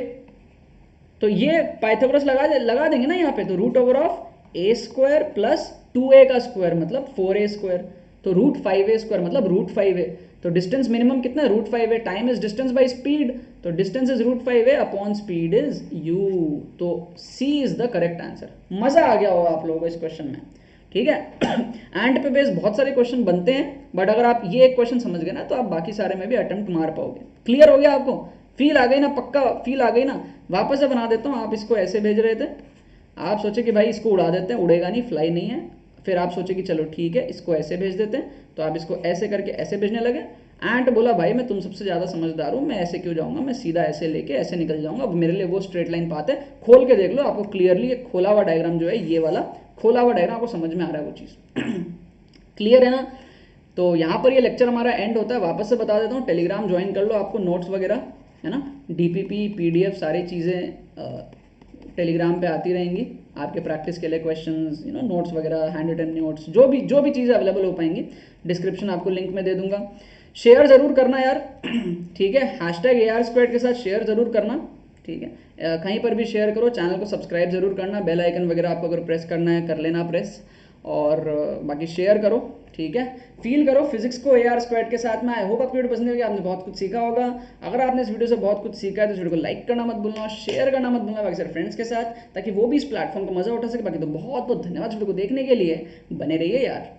तो ये पाइथागोरस लगा देंगे ना यहाँ पे, तो root over of a square plus 2a का स्क्वायर मतलब 4a स्क्वायर, तो रूट 5a स्क्वायर मतलब रूट 5a। तो डिस्टेंस मिनिमम कितना है, root 5a। Time is distance by speed, तो distance is root 5a upon speed is u। तो c is the correct answer. मजा आ गया होगा आप लोगों को इस क्वेश्चन में, ठीक है। एंड पे बेस बहुत सारे क्वेश्चन बनते हैं, बट अगर आप ये एक क्वेश्चन समझ गए ना तो आप बाकी सारे में भी अटेम्प्ट मार पाओगे। क्लियर हो गया आपको, फील आ गई ना, पक्का फील आ गई ना। वापस से बना देता हूँ। आप इसको ऐसे भेज रहे थे, आप सोचे कि भाई इसको उड़ा देते हैं, उड़ेगा नहीं, फ्लाई नहीं है। फिर आप सोचे कि चलो ठीक है इसको ऐसे भेज देते हैं, तो आप इसको ऐसे करके ऐसे भेजने लगे। एंड बोला भाई मैं तुम सबसे ज़्यादा समझदार हूँ, मैं ऐसे क्यों जाऊँगा, मैं सीधा ऐसे लेके ऐसे निकल जाऊँगा। अब मेरे लिए वो स्ट्रेट लाइन पाथ है। खोल के देख लो, आपको क्लियरली एक खोला हुआ डायग्राम जो है, ये वाला खोला हुआ डायग्राम आपको समझ में आ रहा है वो चीज़। क्लियर है ना। तो यहाँ पर ये लेक्चर हमारा एंड होता है। वापस से बता देता हूँ, टेलीग्राम ज्वाइन कर लो, आपको नोट्स वगैरह है ना, डीपीपी पीडीएफ सारी चीज़ें टेलीग्राम पे आती रहेंगी आपके प्रैक्टिस के लिए। क्वेश्चंस नोट्स वगैरह, हैंड रिटन नोट्स, जो भी चीज़ें अवेलेबल हो पाएंगी, डिस्क्रिप्शन आपको लिंक में दे दूंगा। शेयर ज़रूर करना यार, ठीक है। हैशटैग AR² के साथ शेयर ज़रूर करना, ठीक है। कहीं पर भी शेयर करो, चैनल को सब्सक्राइब जरूर करना, बेल आइकन वगैरह आपको अगर प्रेस करना है कर लेना प्रेस, और बाकी शेयर करो, ठीक है। फील करो फिजिक्स को AR² के साथ में। आई होप आपको वीडियो पसंद होगी, आपने बहुत कुछ सीखा होगा। अगर आपने इस वीडियो से बहुत कुछ सीखा है तो इस वीडियो को लाइक करना मत भूलना, शेयर करना मत भूलना बाकी सारे फ्रेंड्स के साथ, ताकि वो भी इस प्लेटफॉर्म का मजा उठा सके। बाकी तो बहुत बहुत धन्यवाद वीडियो को देखने के लिए, बने रहिए यार।